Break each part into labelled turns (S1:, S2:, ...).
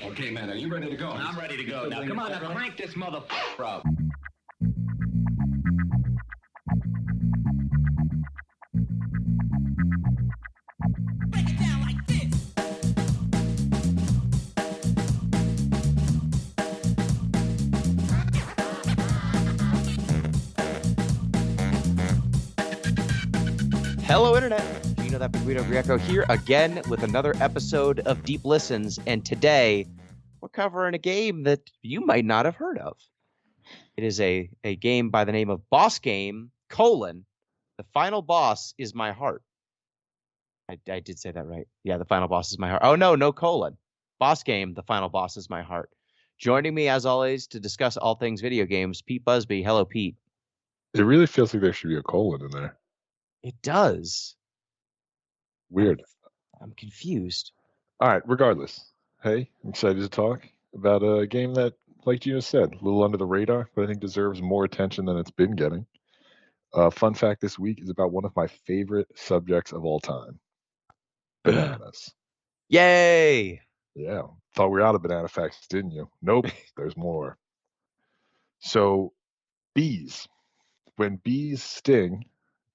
S1: Okay, man, are you ready to go?
S2: I'm ready to go. Now, come on, now crank this motherfucker up.
S3: Break it down like this.
S4: Hello, Internet. Gino, that big Guido Greco here again with another episode of Deep Listens. And today we're covering a game that you might not have heard of. It is a game by the name of Bossgame, the final boss is my heart. I did say that right. Yeah, the final boss is my heart. Oh, no colon. Bossgame, the final boss is my heart. Joining me, as always, to discuss all things video games, Pete Busby. Hello, Pete.
S5: It really feels like there should be a colon in there.
S4: It does.
S5: Weird.
S4: I'm confused.
S5: All right, regardless. Hey, I'm excited to talk about a game that, like Gino said, a little under the radar, but I think deserves more attention than it's been getting. Fun fact this week is about one of my favorite subjects of all time. Bananas.
S4: Yay!
S5: Yeah. Thought we were out of banana facts, didn't you? Nope. There's more. So, bees. When bees sting,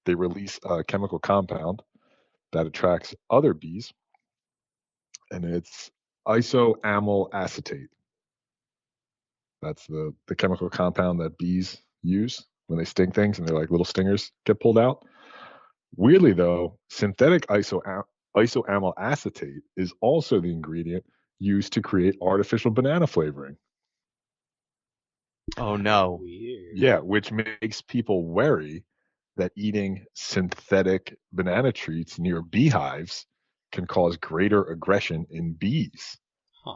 S5: they release a chemical compound that attracts other bees, and it's isoamyl acetate. That's the chemical compound that bees use when they sting things and they're like little stingers get pulled out. Weirdly, though, synthetic isoamyl acetate is also the ingredient used to create artificial banana flavoring.
S4: Oh, no.
S6: Weird.
S5: Yeah, which makes people wary that eating synthetic banana treats near beehives can cause greater aggression in bees.
S6: Huh.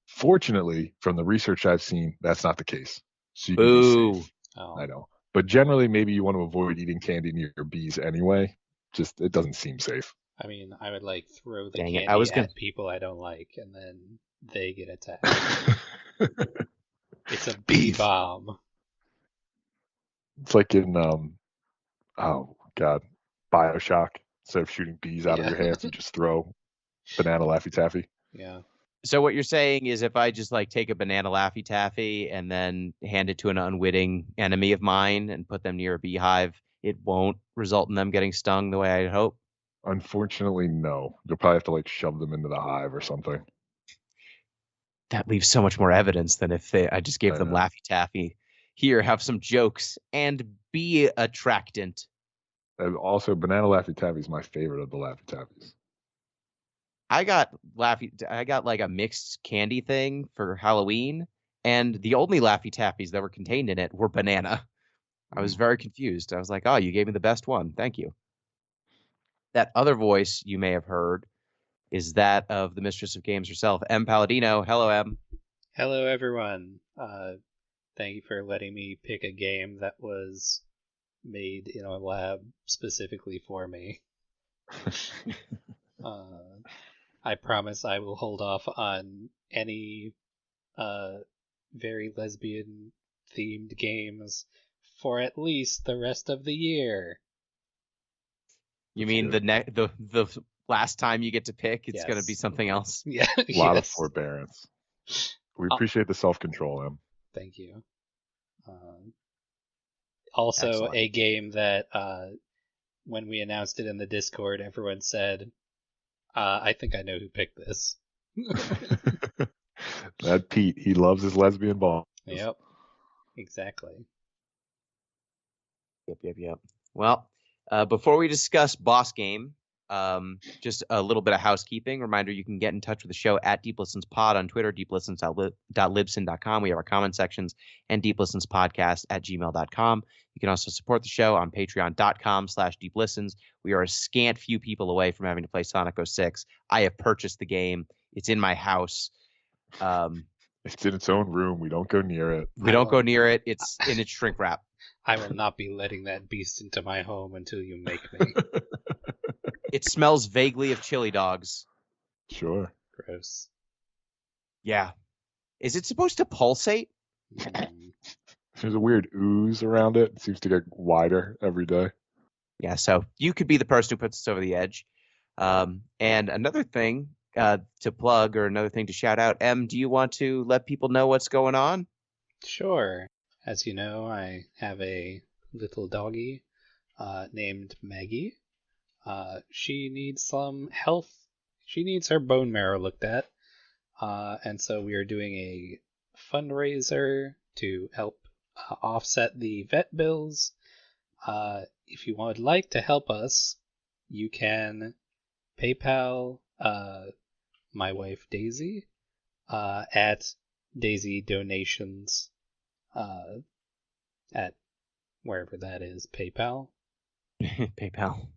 S5: Fortunately, from the research I've seen, that's not the case. So you can
S4: Boo.
S5: be safe.
S6: Oh.
S5: I know. But generally, maybe you want to avoid eating candy near bees anyway. Just, it doesn't seem safe.
S6: I mean, I would like throw the
S4: Dang
S6: candy
S4: it, I was gonna-
S6: at people I don't like, and then they get attacked. It's a bee
S5: Bees.
S6: bomb.
S5: It's like in, oh, God, Bioshock. Instead of shooting bees out of
S6: Yeah.
S5: your hands, you just throw banana Laffy Taffy.
S6: Yeah.
S4: So what you're saying is if I just like take a banana Laffy Taffy and then hand it to an unwitting enemy of mine and put them near a beehive, it won't result in them getting stung the way I'd hope?
S5: Unfortunately, no. You'll probably have to like shove them into the hive or something.
S4: That leaves so much more evidence than if I just gave
S5: I
S4: them
S5: know.
S4: Laffy Taffy. Here, have some jokes and be attractant.
S5: And also, banana Laffy Taffy is my favorite of the Laffy Taffies.
S4: I got like a mixed candy thing for Halloween, and the only Laffy Taffies that were contained in it were banana. I was very confused. I was like, oh, you gave me the best one. Thank you. That other voice you may have heard is that of the mistress of games herself, M. Palladino. Hello, M.
S6: Hello, everyone. Thank you for letting me pick a game that was made in a lab specifically for me. I promise I will hold off on any very lesbian-themed games for at least the rest of the year.
S4: You mean the last time you get to pick, it's going to
S6: Yes.
S4: be something else?
S6: Yeah.
S5: A lot of
S6: yes.
S5: forbearance. We appreciate the self-control, Em.
S6: Thank you. Also,
S4: Excellent.
S6: a game that when we announced it in the Discord, everyone said, I think I know who picked this.
S5: That Pete, he loves his lesbian balls.
S6: Yep. Exactly.
S4: Yep. Well, before we discuss Bossgame, just a little bit of housekeeping. Reminder, you can get in touch with the show at DeepListensPod on Twitter, deeplistens.libsyn.com. We have our comment sections, and deeplistenspodcast@gmail.com. You can also support the show on patreon.com/deeplistens. We are a scant few people away from having to play Sonic 06. I have purchased the game. It's in my house.
S5: It's in its own room. We don't go near it.
S4: We don't go near it. It's in its shrink wrap.
S6: I will not be letting that beast into my home until you make me.
S4: It smells vaguely of chili dogs.
S5: Sure.
S6: Gross.
S4: Yeah. Is it supposed to pulsate?
S5: There's a weird ooze around it. It seems to get wider every day.
S4: Yeah, so you could be the person who puts us over the edge. And another thing, to plug or another thing to shout out, Em, do you want to let people know what's going on?
S6: Sure. As you know, I have a little doggy named Maggie. She needs some health. She needs her bone marrow looked at. And so we are doing a fundraiser to help offset the vet bills. If you would like to help us, you can PayPal my wife Daisy at Daisy Donations at wherever that is, PayPal
S4: PayPal.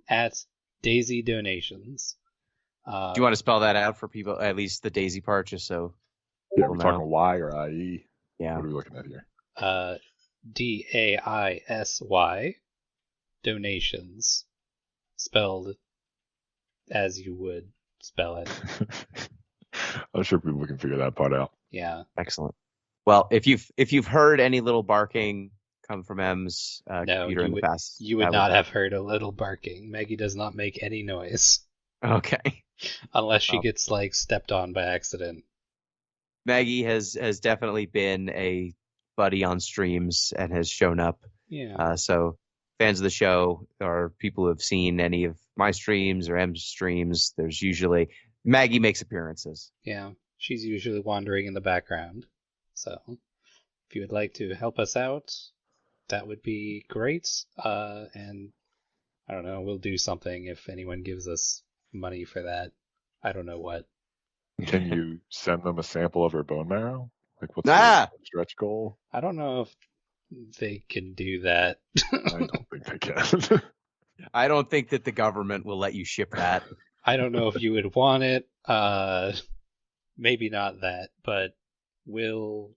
S6: at Daisy Donations.
S4: Do you want to spell that out for people, at least the Daisy part, just so
S5: Yeah,
S4: people
S5: we're
S4: know?
S5: talking Y or IE.
S4: Yeah.
S5: What are we looking at here?
S6: DAISY Donations, spelled as you would spell it.
S5: I'm sure people can figure that part out.
S6: Yeah.
S4: Excellent. Well, if you've heard any little barking come from M's
S6: No,
S4: computer in the past,
S6: you would
S4: that
S6: not have heard a little barking. Maggie does not make any noise
S4: Okay.
S6: unless she
S4: Oh.
S6: gets like stepped on by accident.
S4: Maggie has definitely been a buddy on streams and has shown up.
S6: Yeah.
S4: So fans of the show or people who have seen any of my streams or M's streams, there's usually Maggie makes appearances.
S6: Yeah. She's usually wandering in the background. So if you would like to help us out, that would be great. And I don't know, we'll do something if anyone gives us money for that. I don't know what.
S5: Can you send them a sample of her bone marrow? Like, what's
S4: Ah!
S5: the stretch goal?
S6: I don't know if they can do that.
S5: I don't think they can.
S4: I don't think that the government will let you ship that.
S6: I don't know if you would want it. Maybe not that, but we'll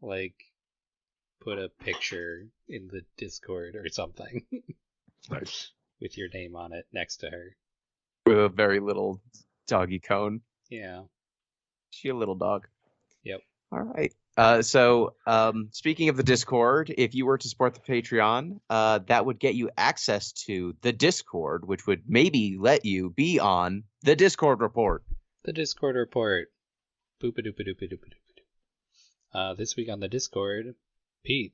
S6: like put a picture in the Discord or something
S5: Nice.
S6: with your name on it next to her.
S4: With a very little doggy cone.
S6: Yeah.
S4: She a little dog.
S6: Yep.
S4: All right. So speaking of the Discord, if you were to support the Patreon, that would get you access to the Discord, which would maybe let you be on the Discord report.
S6: The Discord report. Boopa-doopa-doopa-doopa-doopa-doo. This week on the Discord, Pete.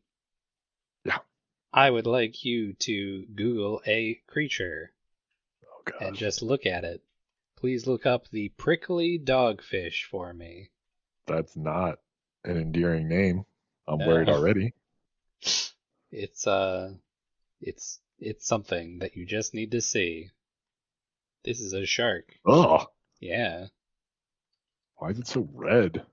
S5: Yeah.
S6: I would like you to Google a creature
S5: Oh, gosh.
S6: and just look at it. Please look up the prickly dogfish for me.
S5: That's not an endearing name. I'm worried already.
S6: It's something that you just need to see. This is a shark.
S5: Oh,
S6: Yeah.
S5: why is it so red?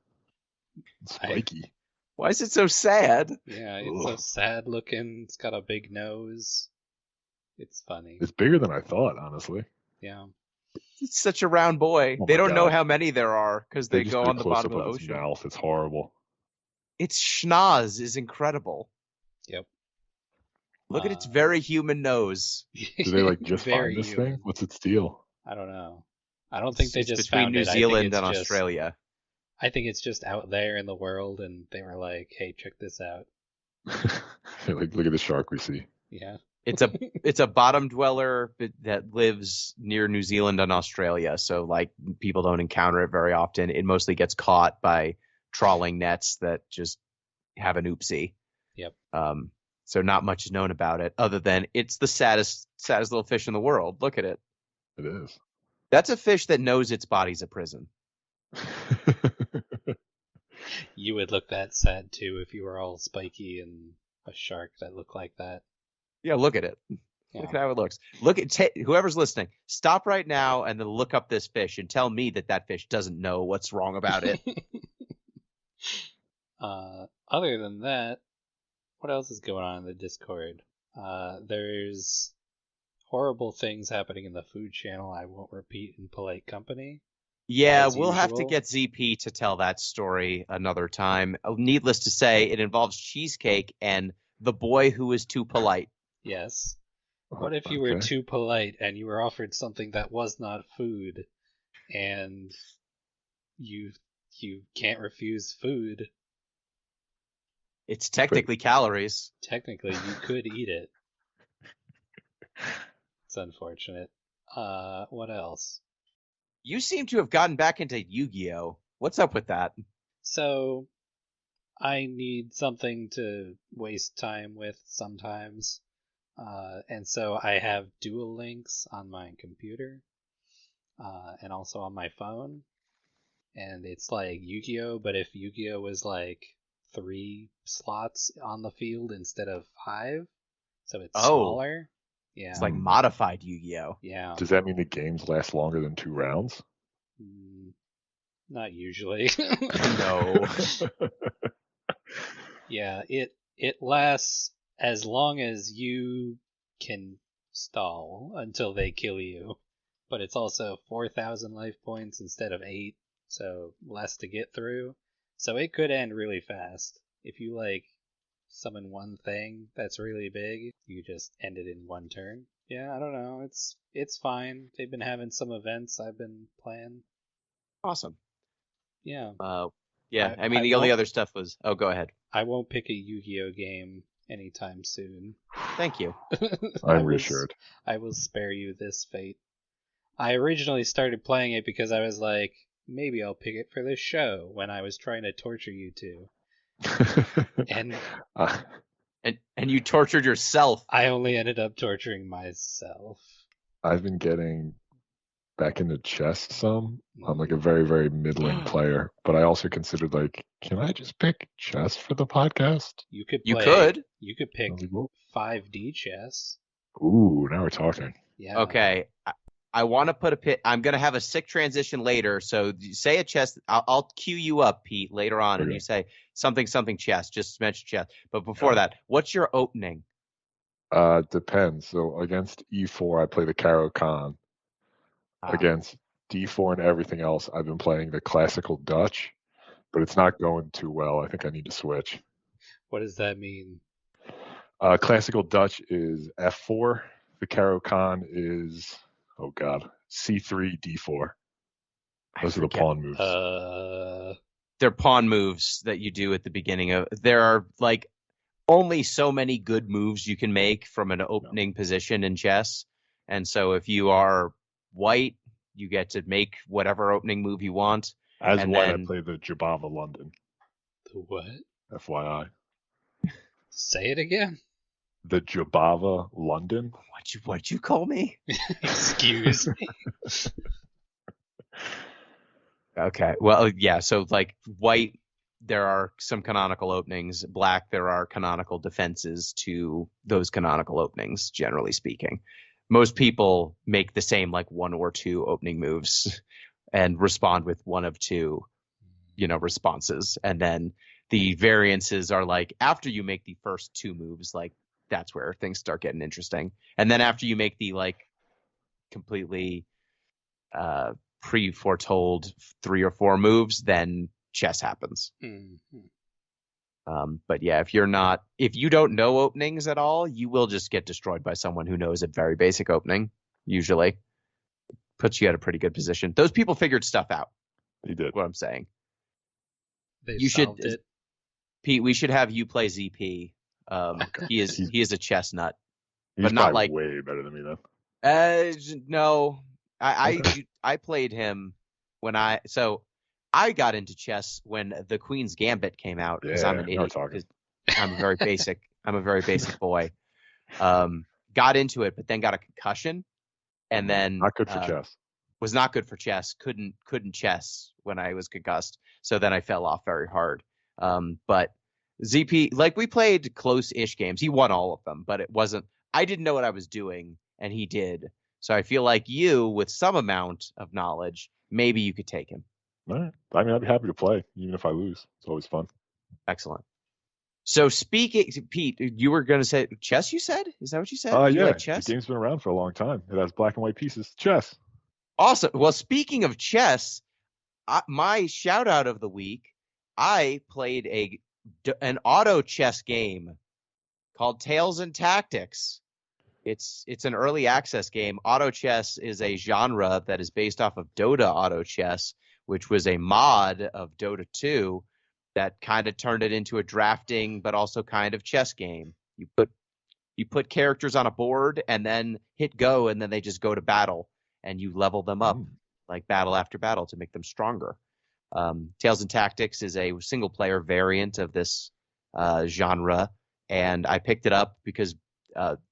S5: It's spiky.
S4: Why is it so sad?
S6: Yeah, it's so
S5: Ugh.
S6: sad looking. It's got a big nose. It's funny.
S5: It's bigger than I thought, honestly.
S6: Yeah.
S4: It's such a round boy.
S5: Oh
S4: They
S5: my
S4: don't know
S5: God.
S4: how many there are because they
S5: just
S4: go
S5: did a
S4: on the bottom
S5: close-up
S4: of the
S5: its
S4: ocean.
S5: mouth. It's horrible.
S4: Its schnoz is incredible.
S6: Yep.
S4: Look at its very human nose.
S5: Do they like just
S6: Very
S5: find this
S6: human.
S5: thing? What's its deal?
S6: I don't know. I don't think they
S4: It's
S6: just
S4: between
S6: found
S4: New
S6: it.
S4: Zealand
S6: I
S4: and
S6: think it's just,
S4: Australia.
S6: I think it's just out there in the world, and they were like, "Hey, check this out."
S5: Like, look at the shark we see.
S6: Yeah.
S4: It's a bottom dweller that lives near New Zealand and Australia. So like people don't encounter it very often. It mostly gets caught by trawling nets that just have an oopsie.
S6: Yep.
S4: So not much is known about it other than it's the saddest little fish in the world. Look at it.
S5: It is.
S4: That's a fish that knows its body's a prison.
S6: You would look that sad too if you were all spiky and a shark that looked like that.
S4: Yeah, look at it.
S6: Yeah.
S4: Look at how it looks. Look at whoever's listening. Stop right now and then look up this fish and tell me that fish doesn't know what's wrong about it.
S6: Other than that, what else is going on in the Discord? There's horrible things happening in the food channel I won't repeat in polite company.
S4: Yeah,
S6: As
S4: we'll have to
S6: usual.
S4: get ZP to tell that story another time. Needless to say, it involves cheesecake and the boy who is too polite.
S6: Yes. What if you were
S5: Okay.
S6: too polite and you were offered something that was not food, and you can't refuse food?
S4: It's technically calories.
S6: Technically, you could eat it. It's unfortunate. What else?
S4: You seem to have gotten back into Yu-Gi-Oh. What's up with that?
S6: So I need something to waste time with sometimes. And so I have Dual Links on my computer and also on my phone. And it's like Yu-Gi-Oh, but if Yu-Gi-Oh was like 3 slots on the field instead of 5, so it's smaller. Yeah.
S4: It's like modified Yu-Gi-Oh.
S6: Yeah.
S5: Does that mean the games last longer than 2 rounds?
S6: Not usually.
S4: No.
S6: Yeah, it lasts as long as you can stall until they kill you. But it's also 4,000 life points instead of 8, so less to get through. So it could end really fast. If you like summon one thing that's really big, you just end it in one turn. Yeah, I don't know. It's fine. They've been having some events I've been playing.
S4: Awesome.
S6: Yeah.
S4: Yeah, I mean,
S6: I
S4: the only
S6: won't-
S4: other stuff was... Oh, go ahead.
S6: I won't pick a Yu-Gi-Oh game anytime soon.
S4: Thank you.
S5: I'm reassured.
S6: I will spare you this fate. I originally started playing it because I was like, maybe I'll pick it for this show when I was trying to torture you two. And
S4: And you tortured yourself.
S6: I only ended up torturing myself.
S5: I've been getting back into chess some. I'm like a very, very middling player, but I also considered like, can I just pick chess for the podcast?
S6: You could
S4: You
S6: play,
S4: could.
S6: You could pick 5D chess.
S5: Ooh, now we're talking.
S6: Yeah.
S4: Okay. I want to put a pit. I'm going to have a sick transition later. So you say a chess. I'll cue you up, Pete, later on, and
S5: Okay.
S4: you say something chess. Just mention chess. But before that, what's your opening?
S5: Depends. So against E4, I play the Caro Kann. Against D4 and everything else, I've been playing the classical Dutch, but it's not going too well. I think I need to switch.
S6: What does that mean?
S5: Classical Dutch is F4. The Caro Kann is, oh God, C3, D4. Those are the pawn moves.
S4: They're pawn moves that you do at the beginning of. There are like only so many good moves you can make from an opening position in chess, and so if you are white, you get to make whatever opening move you want.
S5: As
S4: and
S5: white,
S4: then,
S5: I play the Jabava London.
S6: The what?
S5: FYI.
S6: Say it again.
S5: The Jabava London.
S4: What'd you call me?
S6: Excuse me.
S4: Okay. Well, yeah. So like white, there are some canonical openings. Black, there are canonical defenses to those canonical openings, generally speaking. Most people make the same like 1 or 2 opening moves and respond with 1 of 2, responses. And then the variances are like after you make the first 2 moves, like that's where things start getting interesting. And then after you make the like completely pre-foretold 3 or 4 moves, then chess happens.
S6: Mm-hmm.
S4: But yeah, if you don't know openings at all, you will just get destroyed by someone who knows a very basic opening. Usually, puts you at a pretty good position. Those people figured stuff out.
S5: He did.
S4: What I'm saying.
S6: You solved it.
S4: Pete. We should have you play ZP. He is a chess nut.
S5: He's
S4: but not like
S5: way better than me then.
S4: No, I played him when I got into chess when the Queen's Gambit came out because I'm an idiot. I'm a very basic. I'm a very basic boy. Got into it, but then got a concussion, and then
S5: not good for chess.
S4: Was not good for chess. Couldn't chess when I was concussed. So then I fell off very hard. But ZP, like we played close-ish games. He won all of them, but it wasn't. I didn't know what I was doing, and he did. So I feel like you, with some amount of knowledge, maybe you could take him.
S5: All right. I mean, I'd be happy to play, even if I lose. It's always fun.
S4: Excellent. So speaking, Pete, you were going to say chess, you said? Is that what you said?
S5: Yeah.
S4: Like chess?
S5: The game's been around for a long time. It has black and white pieces. Chess.
S4: Awesome. Well, speaking of chess, my shout out of the week, I played an auto chess game called Tales and Tactics. It's an early access game. Auto chess is a genre that is based off of Dota Auto Chess, which was a mod of Dota 2 that kind of turned it into a drafting but also kind of chess game. You put characters on a board and then hit go, and then they just go to battle, and you level them up like battle after battle to make them stronger. Tales and Tactics is a single player variant of this genre, and I picked it up because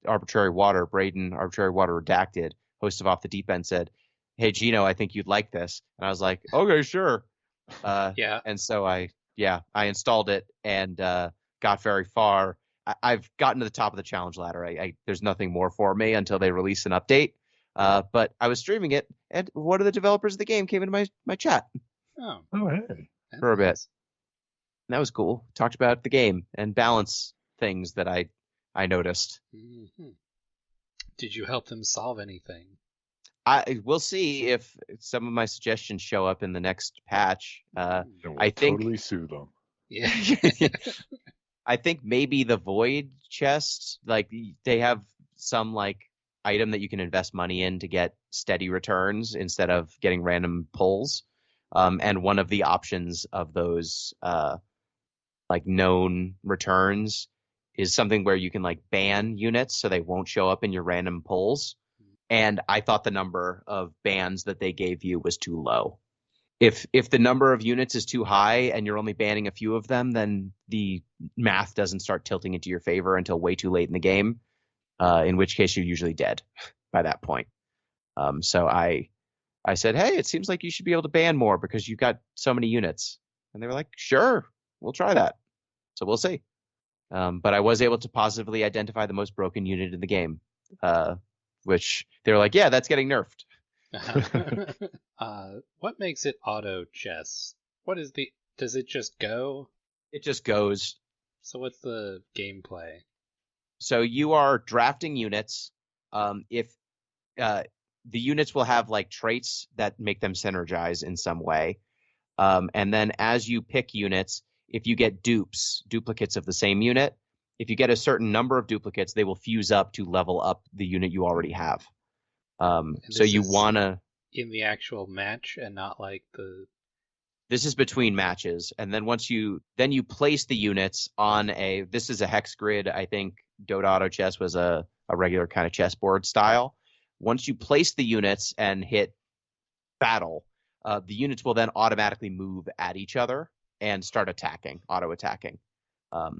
S4: Arbitrary Water Redacted, host of Off the Deep End, said, "Hey Gino, I think you'd like this," and I was like, "Okay, sure."
S6: Yeah.
S4: And so I installed it and got very far. I've gotten to the top of the challenge ladder. There's nothing more for me until they release an update. But I was streaming it, and one of the developers of the game came into my chat
S6: Oh,
S5: Oh, hey.
S6: that's
S4: for a bit.
S6: nice.
S4: And that was cool. Talked about the game and balance things that I noticed.
S6: Mhm. Did you help them solve anything?
S4: We'll see if some of my suggestions show up in the next patch.
S5: And we'll
S4: I think
S5: totally sue them.
S6: Yeah.
S4: I think maybe the void chest, like they have some like item that you can invest money in to get steady returns instead of getting random pulls. And one of the options of those like known returns is something where you can like ban units so they won't show up in your random pulls. And I thought the number of bans that they gave you was too low. If the number of units is too high and you're only banning a few of them, then the math doesn't start tilting into your favor until way too late in the game, in which case you're usually dead by that point. So I said, hey, it seems like you should be able to ban more because you've got so many units. And they were like, sure, we'll try that. So we'll see. But I was able to positively identify the most broken unit in the game, which they were like, yeah, that's getting nerfed.
S6: What makes it auto chess? Does it just go?
S4: It just goes.
S6: So what's the gameplay?
S4: So you are drafting units. If the units will have like traits that make them synergize in some way. And then as you pick units, if you get duplicates of the same unit, if you get a certain number of duplicates, they will fuse up to level up the unit you already have. So you want to...
S6: In the actual match and not like the...
S4: This is between matches. And then then you place the units on this is a hex grid. I think Dota Auto Chess was a regular kind of chessboard style. Once you place the units and hit battle, the units will then automatically move at each other and start auto attacking.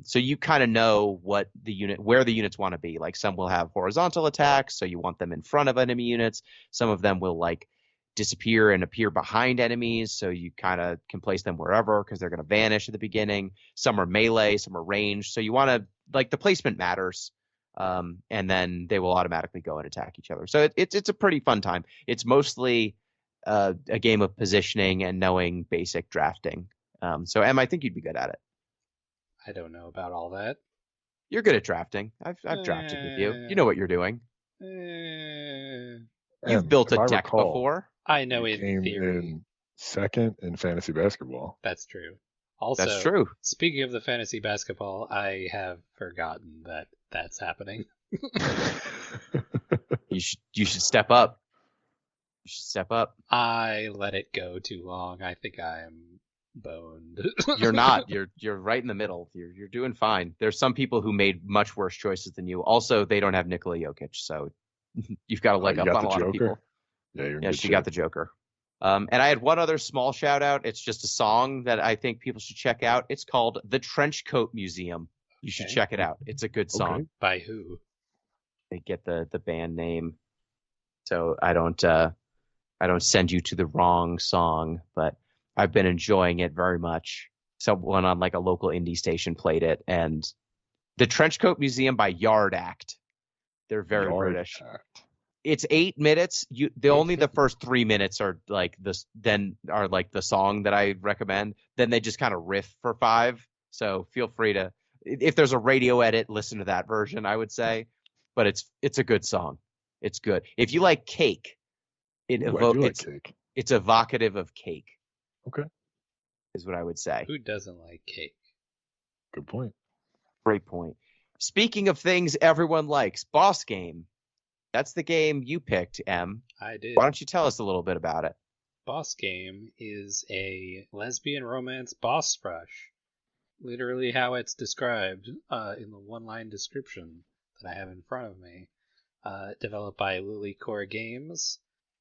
S4: So you kind of know where the units want to be. Like some will have horizontal attacks, so you want them in front of enemy units. Some of them will like disappear and appear behind enemies, so you kind of can place them wherever because they're going to vanish at the beginning. Some are melee, some are ranged, so you want to like the placement matters. And then they will automatically go and attack each other. So it's a pretty fun time. It's mostly a game of positioning and knowing basic drafting. So Em, I think you'd be good at it.
S6: I don't know about all that.
S4: You're good at drafting. I've drafted with you. You know what you're doing. You've built a deck before.
S6: I know
S5: You
S6: in
S5: came
S6: theory.
S5: in second in fantasy basketball.
S6: That's true. Also,
S4: That's true.
S6: Speaking of the fantasy basketball, I have forgotten that that's happening.
S4: You should step up. You should step up.
S6: I let it go too long. I think I am boned.
S4: You're not. You're right in the middle. You're doing fine. There's some people who made much worse choices than you. Also, they don't have Nikola Jokic, so you've got a leg up on a lot of people.
S5: Yeah,
S4: she got the Joker. And I had one other small shout out. It's just a song that I think people should check out. It's called The Trenchcoat Museum. You should check it out. It's a good song.
S5: Okay.
S6: By who?
S4: They get the band name, so I don't send you to the wrong song, but I've been enjoying it very much. Someone on like a local indie station played it, and The Trenchcoat Museum by Yard Act. They're very British.
S5: Act.
S4: It's 8 minutes. Only the first 3 minutes are like this. Then are like the song that I recommend. Then they just kind of riff for 5. So feel free to, if there's a radio edit, listen to that version. I would say, but it's a good song. It's good. If you like cake, it's evocative of cake.
S5: Okay,
S4: is what I would say.
S6: Who doesn't like cake?
S5: good point.
S4: Great point. Speaking of things everyone likes, Bossgame. That's the game you picked, Em.
S6: I did.
S4: Why don't you tell us a little bit about it?
S6: Bossgame is a lesbian romance boss rush. Literally how it's described in the one-line description that I have in front of me. Developed by Lily Core Games.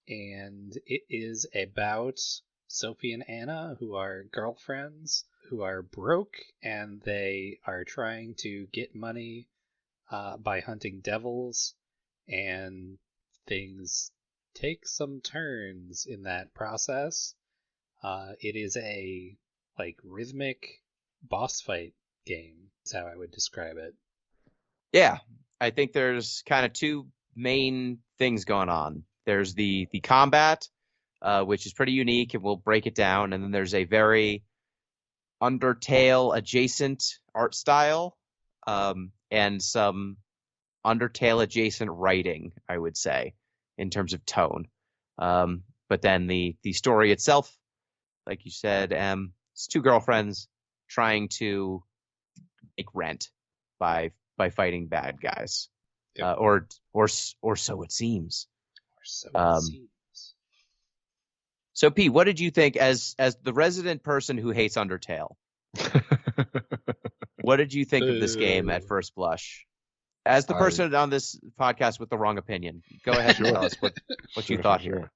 S6: and it is about Sophie and Anna, who are girlfriends, who are broke, and they are trying to get money by hunting devils, and things take some turns in that process. It is a rhythmic boss fight game, is how I would describe it.
S4: Yeah, I think there's kind of two main things going on. There's the combat, which is pretty unique, and we'll break it down. And then there's a very Undertale adjacent art style, and some Undertale adjacent writing, I would say, in terms of tone. But then the story itself, like you said, it's two girlfriends trying to make rent by fighting bad guys.
S6: Yep.
S4: Or so it seems.
S6: Or so it seems.
S4: So P, what did you think as the resident person who hates Undertale? What did you think of this game at first blush? As the person on this podcast with the wrong opinion, go ahead and tell us what you thought here.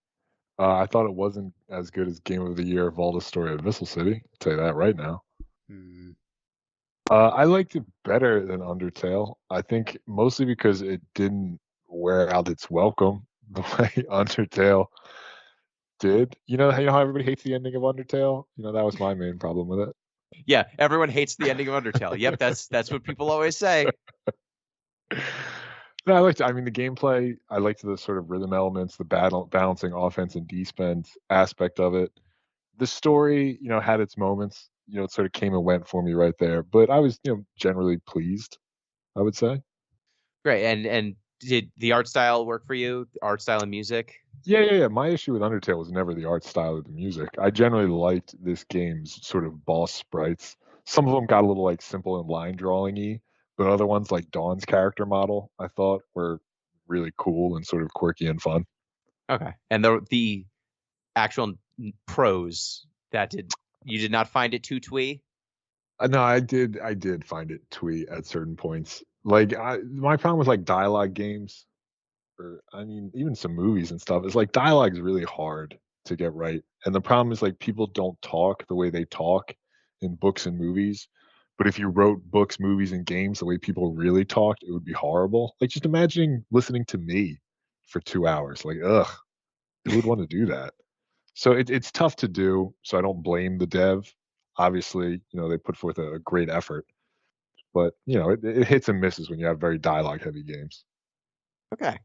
S5: I thought it wasn't as good as Game of the Year Valda's Story of Abyssal City. I'll tell you that right now. I liked it better than Undertale. I think mostly because it didn't wear out its welcome the way Undertale did. You know how everybody hates the ending of Undertale? That was my main problem with it.
S4: Yeah, everyone hates the ending of Undertale. Yep, that's what people always say.
S5: No, I liked it. I mean, the gameplay, I liked the sort of rhythm elements, the balancing offense and defense aspect of it. The story, had its moments. It sort of came and went for me right there. But I was, generally pleased, I would say.
S4: Great. And did the art style work for you? The art style and music?
S5: Yeah. My issue with Undertale was never the art style or the music. I generally liked this game's sort of boss sprites. Some of them got a little simple and line drawing-y, but other ones like Dawn's character model, I thought were really cool and sort of quirky and fun.
S4: Okay. And the actual prose you did not find it too twee?
S5: No, I did find it twee at certain points. My problem with dialogue games, or even some movies and stuff, is dialogue is really hard to get right. And the problem is people don't talk the way they talk in books and movies. But if you wrote books, movies, and games the way people really talk, it would be horrible. Just imagining listening to me for 2 hours. Ugh, who would want to do that? So it's tough to do. So I don't blame the dev. Obviously, they put forth a great effort. But, it hits and misses when you have very dialogue-heavy games.
S4: Okay.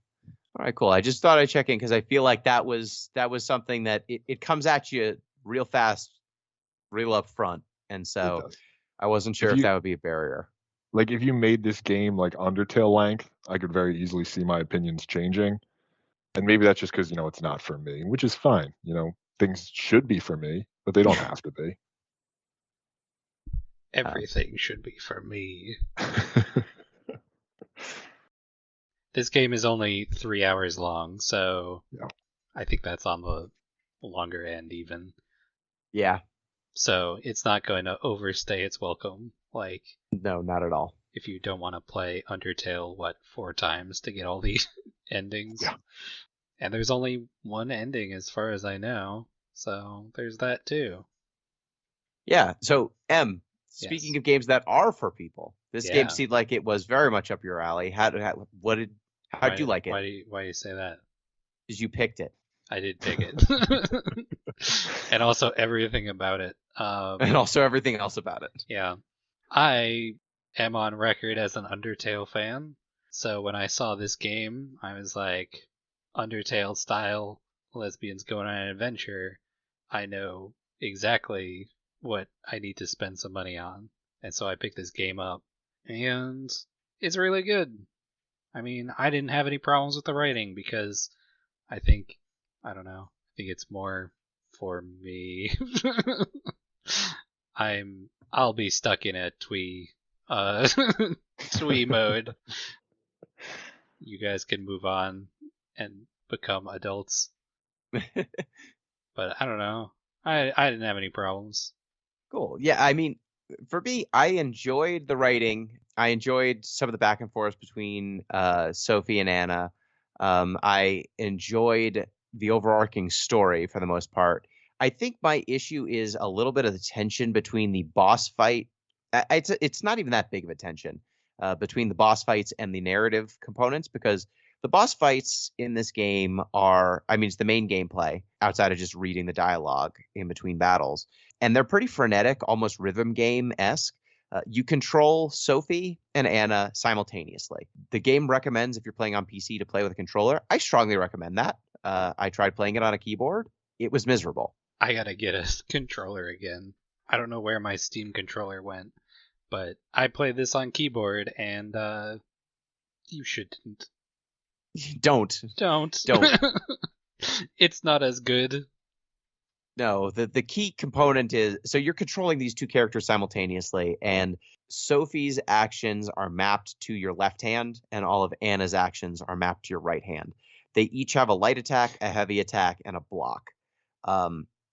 S4: All right, cool. I just thought I'd check in because I feel like that was something that it comes at you real fast, real up front. And so I wasn't sure if that would be a barrier.
S5: If you made this game Undertale length, I could very easily see my opinions changing. And maybe that's just because, it's not for me, which is fine. Things should be for me, but they don't have to be.
S6: Everything should be for me. This game is only 3 hours long, so
S5: yeah.
S6: I think that's on the longer end even.
S4: Yeah.
S6: So it's not going to overstay its welcome.
S4: No, not at all.
S6: If you don't want to play Undertale, 4 times to get all the endings?
S5: Yeah.
S6: And there's only one ending as far as I know, so there's that too.
S4: Yeah, so speaking of games that are for people, this game seemed like it was very much up your alley. How'd you like it?
S6: Why do you say that?
S4: Because you picked it.
S6: I did pick it. And also everything about it.
S4: And also everything else about it.
S6: Yeah. I am on record as an Undertale fan. So when I saw this game, I was like, Undertale style, lesbians going on an adventure. I know exactly what I need to spend some money on. And so I picked this game up. And it's really good. I didn't have any problems with the writing because I think it's more for me. I'll be stuck in a twee mode. You guys can move on and become adults. But I don't know. I didn't have any problems.
S4: Cool. Yeah, for me, I enjoyed the writing. I enjoyed some of the back and forth between Sophie and Anna. I enjoyed the overarching story for the most part. I think my issue is a little bit of the tension between the boss fight. It's not even that big of a tension between the boss fights and the narrative components, because the boss fights in this game are, I mean, it's the main gameplay outside of just reading the dialogue in between battles. And they're pretty frenetic, almost rhythm game-esque. You control Sophie and Anna simultaneously. The game recommends, if you're playing on PC, to play with a controller. I strongly recommend that. I tried playing it on a keyboard. It was miserable.
S6: I gotta get a controller again. I don't know where my Steam controller went, but I played this on keyboard, and you shouldn't.
S4: Don't.
S6: Don't. It's not as good.
S4: No, the key component is, so you're controlling these two characters simultaneously, and Sophie's actions are mapped to your left hand, and all of Anna's actions are mapped to your right hand. They each have a light attack, a heavy attack, and a block.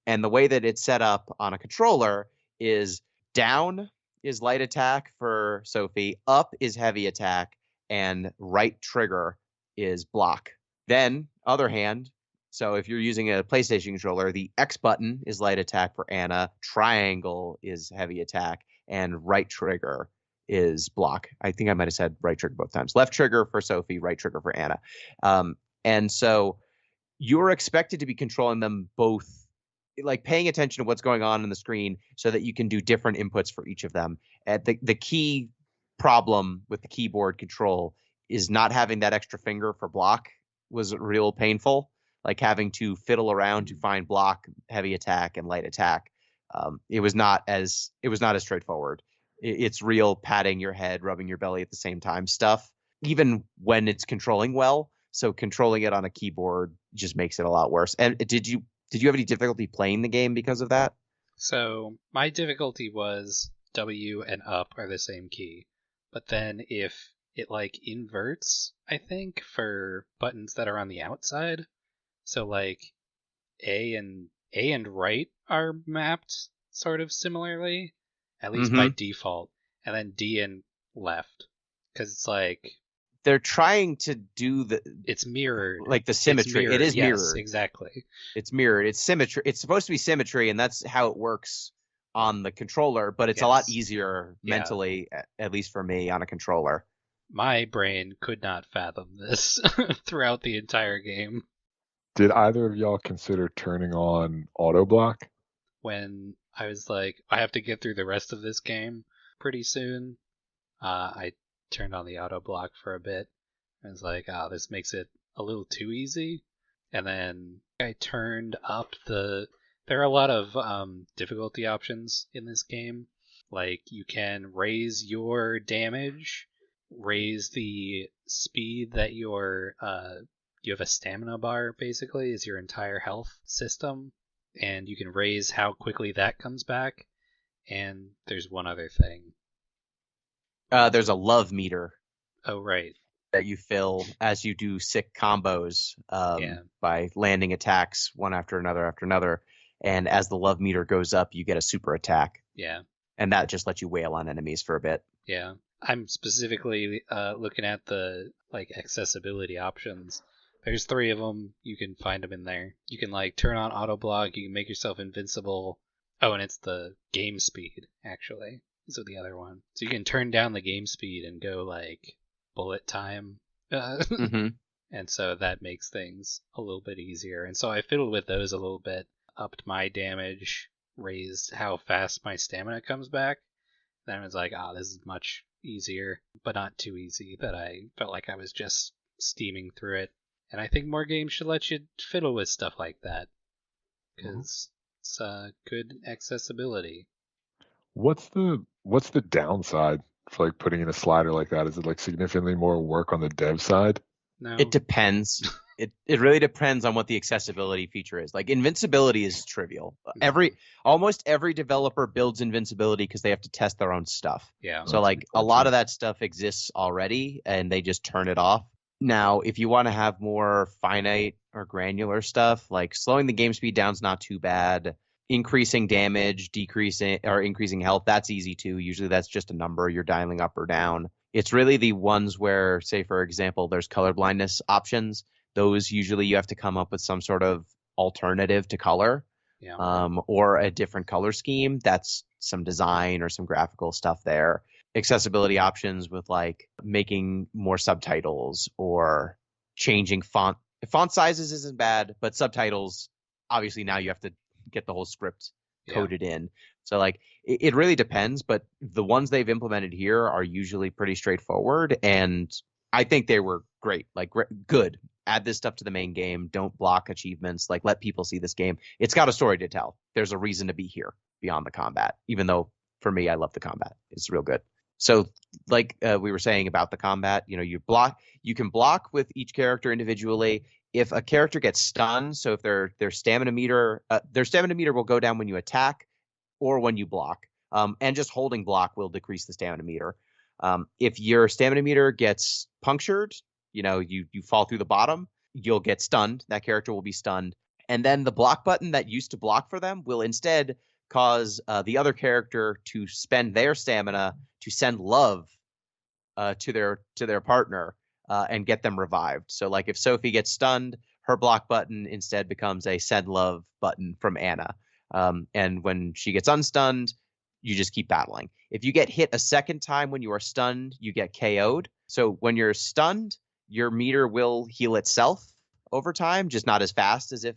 S4: And the way that it's set up on a controller is down is light attack for Sophie, up is heavy attack, and right trigger is block. Then, other hand, so if you're using a PlayStation controller, the X button is light attack for Anna, triangle is heavy attack, and right trigger is block. I think I might have said right trigger both times. Left trigger for Sophie, right trigger for Anna. And so you're expected to be controlling them both, like paying attention to what's going on in the screen so that you can do different inputs for each of them. The key problem with the keyboard control is not having that extra finger for block was real painful. Like having to fiddle around to find block, heavy attack, and light attack. It was not as straightforward. It's real patting your head, rubbing your belly at the same time stuff, even when it's controlling well. So controlling it on a keyboard just makes it a lot worse. And did you have any difficulty playing the game because of that?
S6: So my difficulty was W and up are the same key, but then if it like inverts, I think, for buttons that are on the outside. So like A and right are mapped sort of similarly, at least by default, and then D and left, because it's like
S4: they're trying to do
S6: it's mirrored,
S4: like the symmetry. It is mirrored.
S6: Yes, exactly.
S4: It's mirrored. It's symmetry. It's supposed to be symmetry, and that's how it works on the controller. But it's a lot easier mentally, at least for me, on a controller.
S6: My brain could not fathom this throughout the entire game.
S5: Did either of y'all consider turning on auto block?
S6: When I was like, I have to get through the rest of this game pretty soon, I turned on the auto block for a bit. I was like, this makes it a little too easy. And then I turned up there are a lot of difficulty options in this game. Like you can raise your damage, raise the speed that you have a stamina bar, basically, is your entire health system, and you can raise how quickly that comes back. And there's one other thing.
S4: There's a love meter.
S6: Oh, right.
S4: That you fill as you do sick combos by landing attacks one after another. And as the love meter goes up, you get a super attack.
S6: Yeah.
S4: And that just lets you wail on enemies for a bit.
S6: Yeah. I'm specifically looking at the accessibility options. There's 3 of them. You can find them in there. You can turn on auto block. You can make yourself invincible. Oh, and it's the game speed, actually. So the other one. So you can turn down the game speed and go bullet time. And so that makes things a little bit easier. And so I fiddled with those a little bit. Upped my damage. Raised how fast my stamina comes back. Then I was like, this is much easier, but not too easy that I felt like I was just steaming through it. And I think more games should let you fiddle with stuff like that, because it's good accessibility.
S5: What's the downside for putting in a slider like that? Is it significantly more work on the dev side?
S6: No.
S4: It depends. It really depends on what the accessibility feature is. Invincibility is trivial. Almost every developer builds invincibility because they have to test their own stuff.
S6: Yeah.
S4: So a lot of that stuff exists already, and they just turn it off. Now, if you want to have more finite or granular stuff, slowing the game speed down is not too bad. Increasing damage, decreasing or increasing health, that's easy too. Usually that's just a number you're dialing up or down. It's really the ones where, say, for example, there's color blindness options. those usually you have to come up with some sort of alternative to color,
S6: Yeah.
S4: or a different color scheme. That's some design or some graphical stuff there. Accessibility options with like making more subtitles or changing font sizes isn't bad, but subtitles, obviously now you have to get the whole script coded in. So like it really depends, but the ones they've implemented here are usually pretty straightforward, and I think they were great. Like good. Add this stuff to the main game. Don't block achievements. Like let people see this game. It's got a story to tell. There's a reason to be here beyond the combat. Even though for me, I love the combat. It's real good. So like we were saying about the combat, you can block with each character individually. If a character gets stunned, so if their stamina meter will go down when you attack or when you block, and just holding block will decrease the stamina meter. If your stamina meter gets punctured, you fall through the bottom, you'll get stunned. That character will be stunned, and then the block button that used to block for them will instead cause the other character to spend their stamina to send love to their partner and get them revived. So like if Sophie gets stunned, her block button instead becomes a send love button from Anna. And when she gets unstunned, you just keep battling. If you get hit a second time when you are stunned, you get KO'd. So when you're stunned, your meter will heal itself over time, just not as fast as if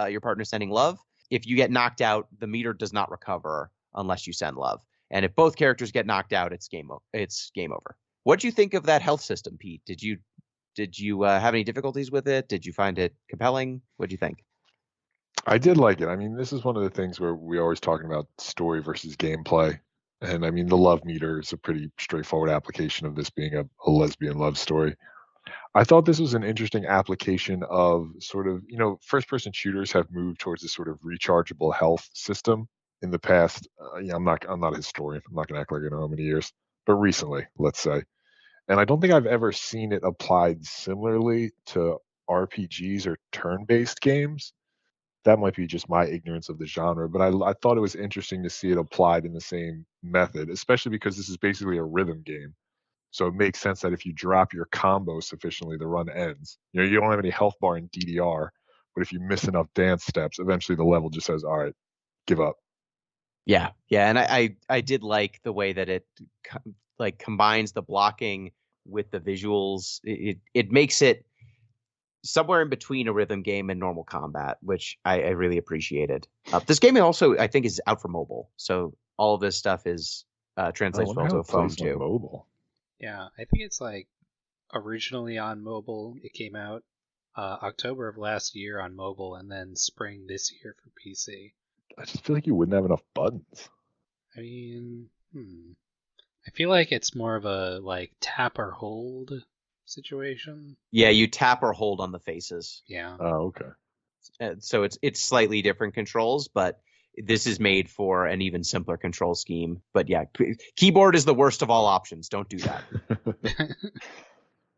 S4: your partner's sending love. If you get knocked out, the meter does not recover unless you send love. And if both characters get knocked out, it's game over. What do you think of that health system, Pete? Did you have any difficulties with it? Did you find it compelling? What do you think?
S5: I did like it. I mean, this is one of the things where we always talking about story versus gameplay. And I mean, the love meter is a pretty straightforward application of this being a lesbian love story. I thought this was an interesting application of sort of, first-person shooters have moved towards this sort of rechargeable health system in the past. I'm not a historian. I'm not going to act like I know how many years, but recently, let's say. And I don't think I've ever seen it applied similarly to RPGs or turn-based games. That might be just my ignorance of the genre, but I thought it was interesting to see it applied in the same method, especially because this is basically a rhythm game. So it makes sense that if you drop your combo sufficiently, the run ends. You don't have any health bar in DDR, but if you miss enough dance steps, eventually the level just says, all right, give up.
S4: Yeah, and I did like the way that it combines the blocking with the visuals. It makes it somewhere in between a rhythm game and normal combat, which I really appreciated. This game also, I think, is out for mobile, so all of this stuff is translates well to a phone too.
S5: Mobile.
S6: Yeah, I think it's like originally on mobile. It came out October of last year on mobile, and then spring this year for PC.
S5: I just feel like you wouldn't have enough buttons.
S6: I mean, I feel like it's more of a like tap or hold situation.
S4: Yeah, you tap or hold on the faces.
S6: Yeah.
S5: Oh, okay.
S4: So it's slightly different controls, but this is made for an even simpler control scheme. But yeah, keyboard is the worst of all options. Don't do that.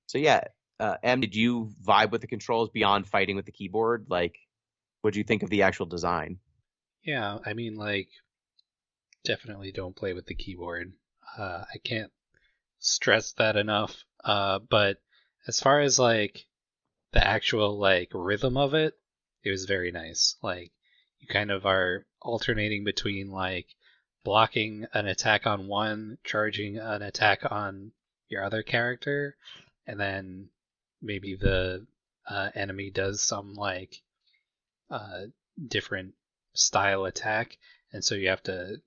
S4: So yeah, Em, did you vibe with the controls beyond fighting with the keyboard? Like, what do you think of the actual design?
S6: Yeah, I mean, like, definitely don't play with the keyboard. I can't stress that enough. But as far as like the actual like rhythm of it, it was very nice. Like, you kind of are alternating between like blocking an attack on one, charging an attack on your other character, and then maybe the enemy does some like different style attack, and so you have to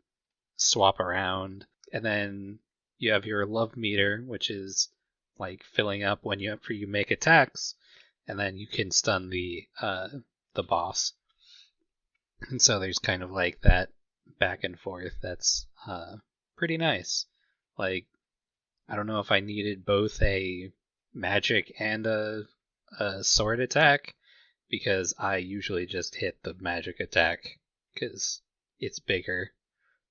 S6: swap around. And then you have your love meter, which is like filling up when you make attacks, and then you can stun the boss. And so there's kind of like that back and forth that's pretty nice. Like, I don't know if I needed both a magic and a sword attack, because I usually just hit the magic attack because it's bigger.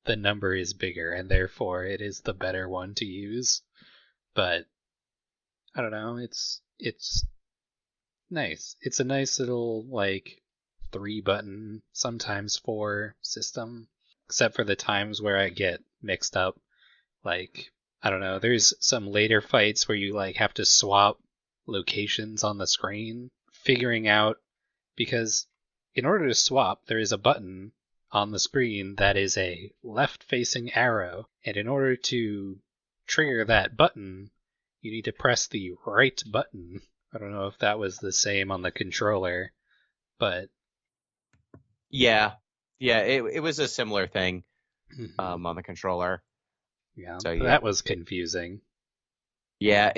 S6: The number is bigger, and therefore it is the better one to use. But I don't know, it's nice. It's a nice little like 3-button, sometimes 4 system, except for the times where I get mixed up. Like, I don't know, there's some later fights where you like have to swap locations on the screen figuring out, because in order to swap, there is a button on the screen that is a left-facing arrow, and in order to trigger that button, you need to press the right button. I don't know if that was the same on the controller, but
S4: Yeah, it was a similar thing
S6: mhm,
S4: on the controller.
S6: yeah,
S4: So yeah,
S6: that was confusing.
S4: yeah.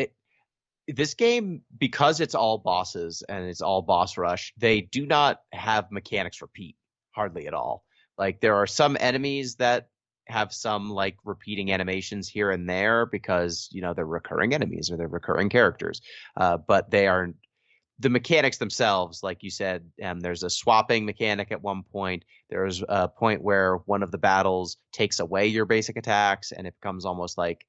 S4: This game, because it's all bosses and it's all boss rush, they do not have mechanics repeat hardly at all. Like there are some enemies that have some like repeating animations here and there because they're recurring enemies or they're recurring characters, but they are the mechanics themselves. Like you said, there's a swapping mechanic at one point. There's a point where one of the battles takes away your basic attacks and it becomes almost like,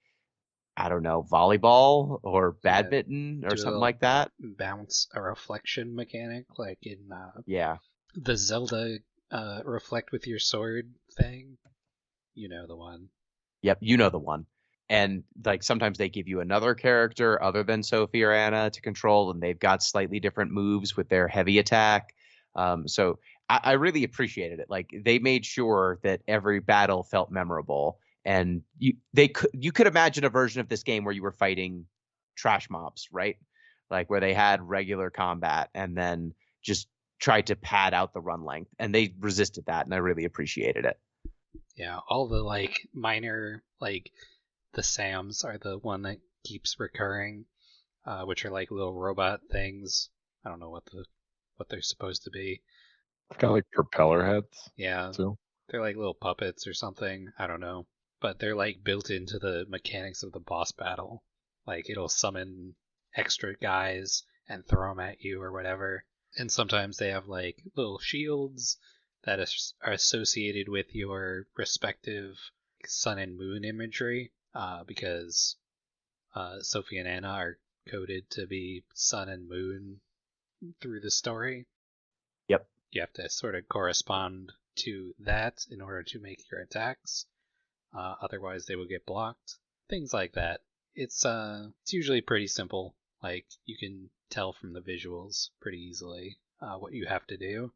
S4: I don't know, volleyball or
S6: Yeah,
S4: badminton or
S6: do a
S4: something
S6: little
S4: like that.
S6: bounce, a reflection mechanic, like in
S4: Yeah.
S6: the Zelda reflect with your sword thing. You know the one.
S4: Yep. You know the one. And like sometimes they give you another character other than Sophie or Anna to control, and they've got slightly different moves with their heavy attack. So I really appreciated it. Like they made sure that every battle felt memorable, and you could imagine a version of this game where you were fighting trash mobs, right? Like where they had regular combat and then just tried to pad out the run length, and they resisted that, and I really appreciated it.
S6: Yeah, all the like minor, like the Sams are the one that keeps recurring, which are like little robot things. I don't know what they're supposed to be.
S5: It's got like propeller heads
S6: Yeah,
S5: too.
S6: they're like little puppets or something. I don't know, but they're like built into the mechanics of the boss battle. Like it'll summon extra guys and throw them at you or whatever. And sometimes they have like little shields that are associated with your respective sun and moon imagery, because Sophie and Anna are coded to be sun and moon through the story.
S4: Yep.
S6: You have to sort of correspond to that in order to make your attacks. Otherwise, they will get blocked. Things like that. It's usually pretty simple. Like you can tell from the visuals pretty easily what you have to do.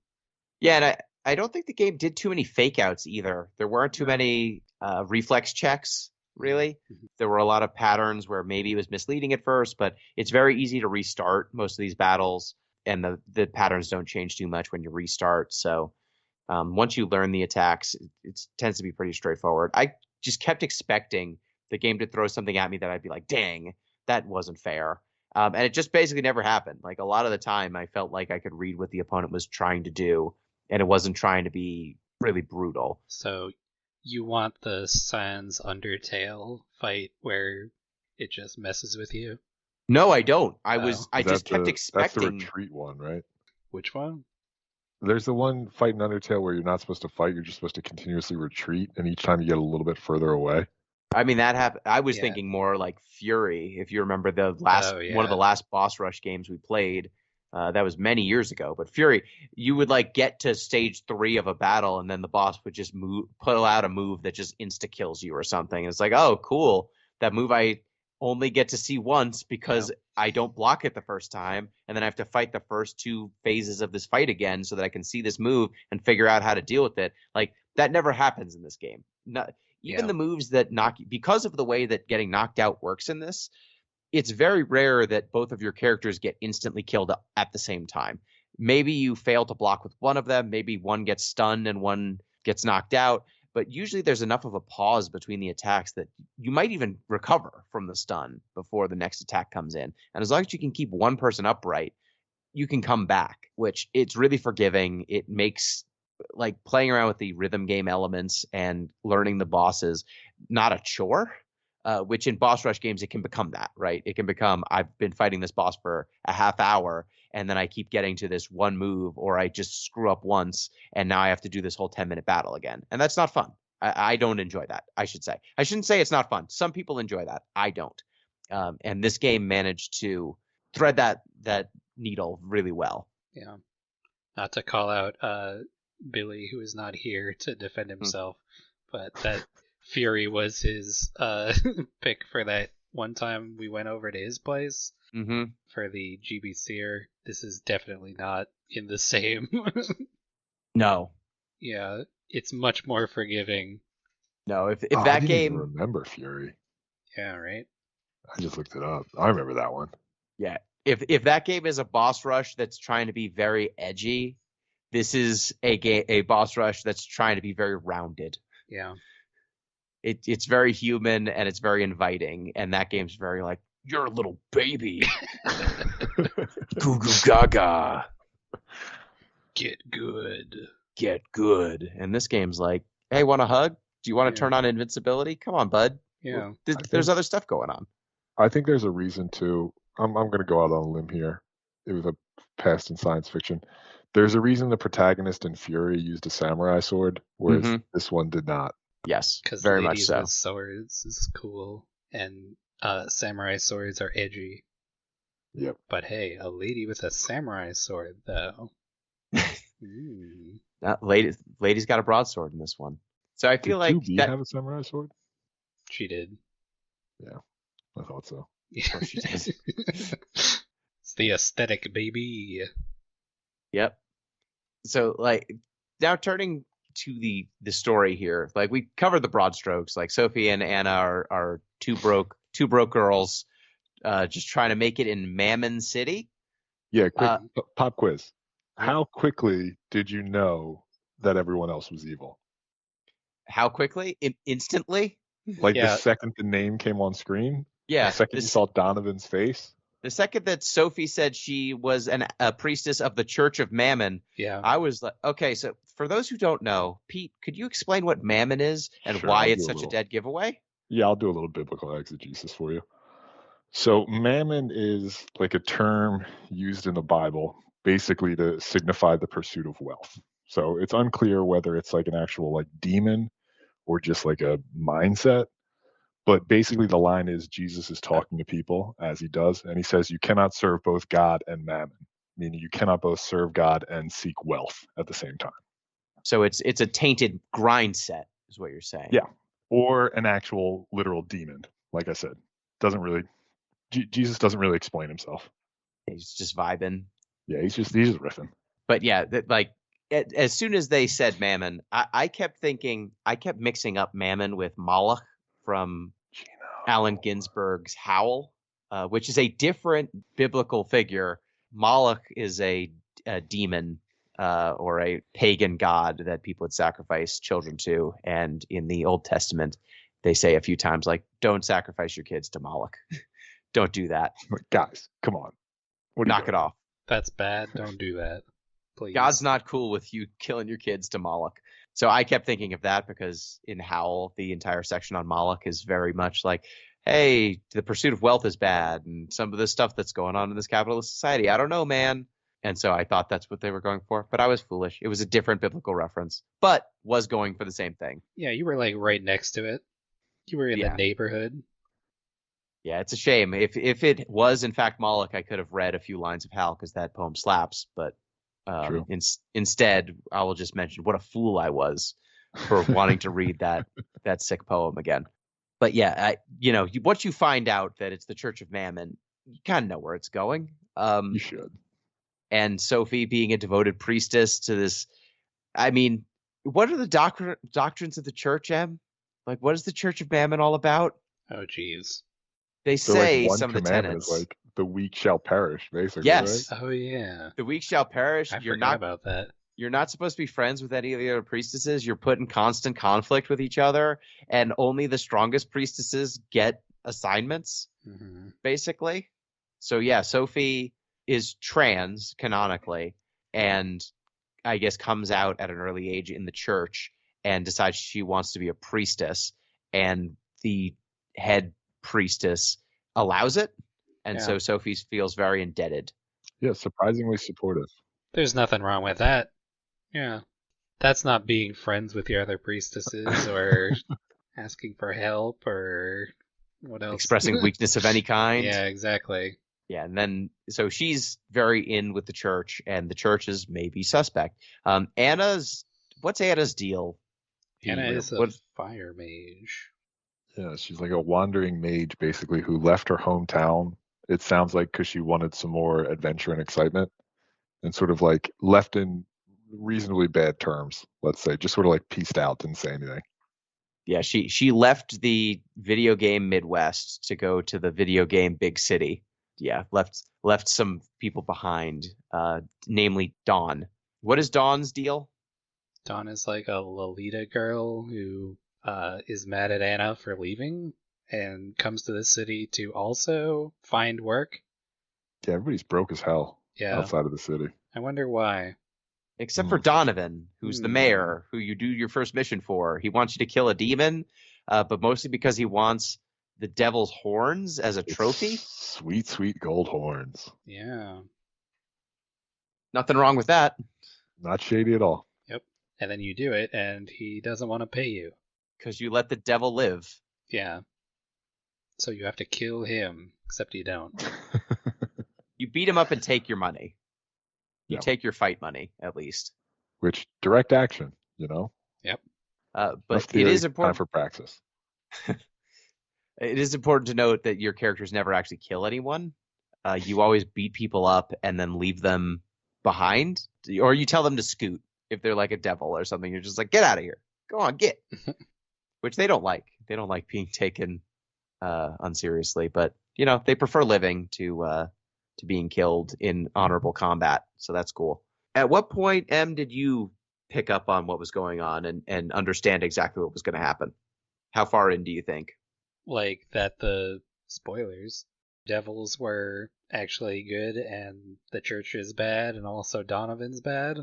S4: Yeah, and I don't think the game did too many fake outs either. There weren't too
S6: No.
S4: many reflex checks, really.
S6: Mhm.
S4: There were a lot of patterns where maybe it was misleading at first, but it's very easy to restart most of these battles, and the patterns don't change too much when you restart. So once you learn the attacks, it tends to be pretty straightforward. I just kept expecting the game to throw something at me that I'd be like, dang, that wasn't fair. And it just basically never happened. Like a lot of the time, I felt like I could read what the opponent was trying to do, and it wasn't trying to be really brutal.
S6: So you want the Sans Undertale fight where it just messes with you?
S4: No, I don't. I
S6: Oh.
S4: just kept
S5: That's the
S4: expecting.
S5: retreat one, right?
S6: Which one?
S5: There's the one fight in Undertale where you're not supposed to fight, you're just supposed to continuously retreat, and each time you get a little bit further away.
S4: I mean, that happened. I was
S6: Yeah.
S4: thinking more like Fury. If you remember the last
S6: Oh, yeah.
S4: one of the last boss rush games we played, that was many years ago. But Fury, you would like get to stage 3 of a battle, and then the boss would just pull out a move that just insta kills you or something. It's like, oh, cool. That move I only get to see once because I don't block it the first time, and then I have to fight the first 2 phases of this fight again so that I can see this move and figure out how to deal with it. Like that never happens in this game. Even
S6: Yeah.
S4: the moves that knock you, because of the way that getting knocked out works in this, it's very rare that both of your characters get instantly killed at the same time. Maybe you fail to block with one of them, maybe one gets stunned and one gets knocked out, but usually there's enough of a pause between the attacks that you might even recover from the stun before the next attack comes in. And as long as you can keep one person upright, you can come back, which it's really forgiving. It makes like playing around with the rhythm game elements and learning the bosses not a chore, which in boss rush games it can become that, right? It can become, I've been fighting this boss for a half hour and then I keep getting to this one move, or I just screw up once and now I have to do this whole 10-minute battle again, and that's not fun. I don't enjoy that. I shouldn't say it's not fun. Some people enjoy that. I don't. And this game managed to thread that needle really well.
S6: Yeah. Not to call out Billy, who is not here to defend himself, but that Fury was his pick for that one time we went over to his place
S4: Mm-hmm.
S6: for the GBCer. This is definitely not in the same.
S4: No.
S6: Yeah, it's much more forgiving.
S4: No, if
S5: I
S4: that
S5: didn't even
S4: game,
S5: remember Fury.
S6: Yeah, right?
S5: I just looked it up. I remember that one.
S4: yeah, if that game is a boss rush that's trying to be very edgy, this is a boss rush that's trying to be very rounded.
S6: Yeah.
S4: It's very human and it's very inviting, and that game's very like, you're a little baby. Goo goo gaga.
S6: Get good.
S4: Get good. And this game's like, hey, want a hug? Do you want to
S6: Yeah.
S4: turn on invincibility? Come on, bud.
S6: Yeah.
S4: There's other stuff going on.
S5: I think there's a reason to. I'm going to go out on a limb here. It was a past in science fiction. There's a reason the protagonist in Fury used a samurai sword, whereas this one did not.
S4: Yes,
S6: Because
S4: very much
S6: ladies
S4: so.
S6: with swords is cool, and samurai swords are edgy.
S5: Yep.
S6: But hey, a lady with a samurai sword, though. Ooh.
S4: Lady's got a broadsword in this one. So I feel
S5: Did
S4: like
S5: 2B
S4: that
S5: have a samurai sword?
S6: She did.
S5: I thought so.
S6: Yeah.
S4: she does.
S6: It's the aesthetic, baby.
S4: Yep. So like now turning to the story here, like we covered the broad strokes. Like Sophie and Anna are two broke girls, just trying to make it in Mammon City.
S5: Yeah, quick pop quiz. How quickly did you know that everyone else was evil?
S4: How quickly? Instantly?
S5: Like
S6: Yeah.
S5: the second the name came on screen?
S4: Yeah.
S5: The second you saw Donovan's face?
S4: The second that Sophie said she was a priestess of the Church of Mammon,
S6: Yeah.
S4: I was like, okay, so for those who don't know, Pete, could you explain what Mammon is and
S5: Sure,
S4: why
S5: I'll
S4: it's
S5: do a
S4: such a
S5: little.
S4: dead giveaway?
S5: Yeah, I'll do a little biblical exegesis for you. So mammon is like a term used in the Bible basically to signify the pursuit of wealth. So it's unclear whether it's like an actual like demon or just like a mindset. But basically the line is Jesus is talking to people as he does, and he says you cannot serve both God and mammon, meaning you cannot both serve God and seek wealth at the same time.
S4: So it's a tainted grind set, is what you're saying.
S5: Yeah. Or an actual literal demon. Like I said, doesn't really Jesus doesn't really explain himself.
S4: He's just vibing.
S5: Yeah, he's just riffing.
S4: But yeah, as soon as they said Mammon, I kept mixing up Mammon with Moloch from
S5: Gino.
S4: Allen Ginsberg's Howl, which is a different biblical figure. Moloch is a demon or a pagan god that people would sacrifice children to. And in the Old Testament, they say a few times, like, don't sacrifice your kids to Moloch. Don't do that.
S5: Guys, come on.
S4: Knock it off.
S6: That's bad. Don't do that. Please.
S4: God's not cool with you killing your kids to Moloch. So I kept thinking of that because in Howl, the entire section on Moloch is very much like, hey, the pursuit of wealth is bad, and some of the stuff that's going on in this capitalist society, I don't know, man. And so I thought that's what they were going for, but I was foolish. It was a different biblical reference, but was going for the same thing.
S6: Yeah, you were like right next to it. You were in the neighborhood.
S4: Yeah, it's a shame. If it was in fact Moloch, I could have read a few lines of Howl because that poem slaps. But instead, I will just mention what a fool I was for wanting to read that sick poem again. But yeah, once you find out that it's the Church of Mammon, you kind of know where it's going.
S5: You should.
S4: And Sophie being a devoted priestess to this, I mean, what are the doctrines of the church, Em? Like, what is the Church of Mammon all about?
S6: Oh, geez.
S4: They
S5: So
S4: say
S5: like one
S4: some of the
S5: commandment
S4: tenets.
S5: is like the weak shall perish, basically.
S4: Yes.
S5: Right?
S6: Oh, yeah.
S4: The weak shall perish.
S6: I forgot about that.
S4: You're not supposed to be friends with any of the other priestesses. You're put in constant conflict with each other, and only the strongest priestesses get assignments, basically. So yeah, Sophie is trans canonically, and I guess comes out at an early age in the church and decides she wants to be a priestess, and the head priestess allows it, and so Sophie feels very indebted.
S5: Yeah, surprisingly supportive.
S6: There's nothing wrong with that. Yeah. That's not being friends with your other priestesses or asking for help or what else?
S4: Expressing weakness of any kind.
S6: Yeah, exactly.
S4: Yeah, and then so she's very in with the church, and the church is maybe suspect. What's Anna's deal?
S6: Anna is a fire mage.
S5: Yeah, she's like a wandering mage, basically, who left her hometown. It sounds like because she wanted some more adventure and excitement, and sort of like left in reasonably bad terms. Let's say, just sort of like pieced out, didn't say anything.
S4: Yeah, she left the video game Midwest to go to the video game big city. Yeah, left some people behind, namely Dawn. What is Dawn's deal?
S6: Dawn is like a Lolita girl who is mad at Anna for leaving and comes to the city to also find work.
S5: Yeah, everybody's broke as hell
S6: Yeah,
S5: outside of the city.
S6: I wonder why.
S4: Except for Donovan, who's the mayor, who you do your first mission for. He wants you to kill a demon, but mostly because he wants the devil's horns as a trophy.
S5: Sweet, sweet gold horns.
S6: Yeah.
S4: Nothing wrong with that.
S5: Not shady at all.
S6: Yep. And then you do it, and he doesn't want to pay you.
S4: Because you let the devil live.
S6: Yeah. So you have to kill him, except you don't.
S4: You beat him up and take your money. You
S5: Yeah.
S4: take your fight money, at least.
S5: Which direct action, you know.
S6: Yep.
S4: But
S5: theory,
S4: it is
S5: time
S4: important.
S5: for praxis.
S4: It is important to note that your characters never actually kill anyone. You always beat people up and then leave them behind, or you tell them to scoot if they're like a devil or something. You're just like, get out of here. Go on, get. Which they don't like. They don't like being taken unseriously, but you know they prefer living to being killed in honorable combat. So that's cool. At what point, M, did you pick up on what was going on and understand exactly what was going to happen? How far in do you think?
S6: Like that the spoilers, devils were actually good and the church is bad and also Donovan's bad?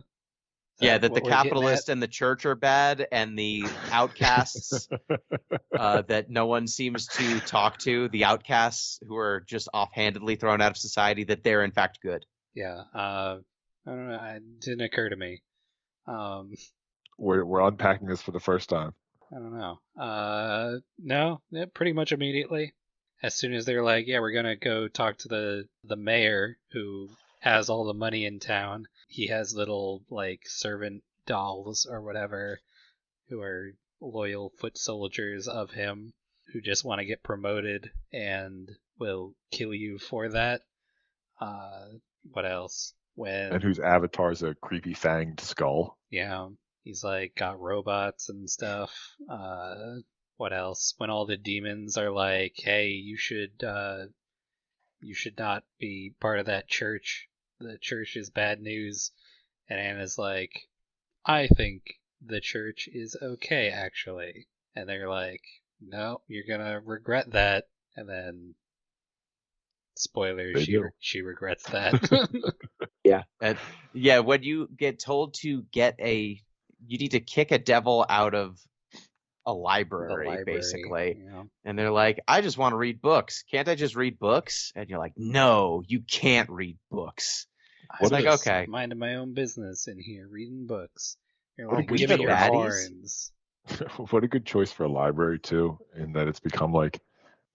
S4: Yeah, that the
S6: what we're getting
S4: capitalists
S6: at?
S4: and the church are bad, and the outcasts that no one seems to talk to, the outcasts who are just offhandedly thrown out of society, that they're in fact good.
S6: Yeah. I don't know. It didn't occur to me.
S5: We're unpacking this for the first time.
S6: I don't know. No, yeah, pretty much immediately. As soon as they're like, yeah, we're gonna go talk to the mayor who has all the money in town. He has little like servant dolls or whatever who are loyal foot soldiers of him who just want to get promoted and will kill you for that. What else?
S5: And whose avatar's a creepy fanged skull.
S6: Yeah, he's like got robots and stuff. What else? When all the demons are like, "Hey, you should not be part of that church. The church is bad news." And Anna's like, "I think the church is okay, actually." And they're like, "No, you're gonna regret that." And then, spoilers,
S5: They do.
S6: she regrets that.
S4: Yeah. Yeah, when you get told to you need to kick a devil out of a library, basically.
S6: Yeah.
S4: And they're like, I just want to read books. Can't I just read books? And you're like, no, you can't read books. It's like,
S6: just
S4: okay.
S6: minding my own business in here, reading books. You're
S5: What a
S6: like,
S5: good
S6: give me your
S4: baddies.
S6: horns.
S5: What a good choice for a library too, in that it's become like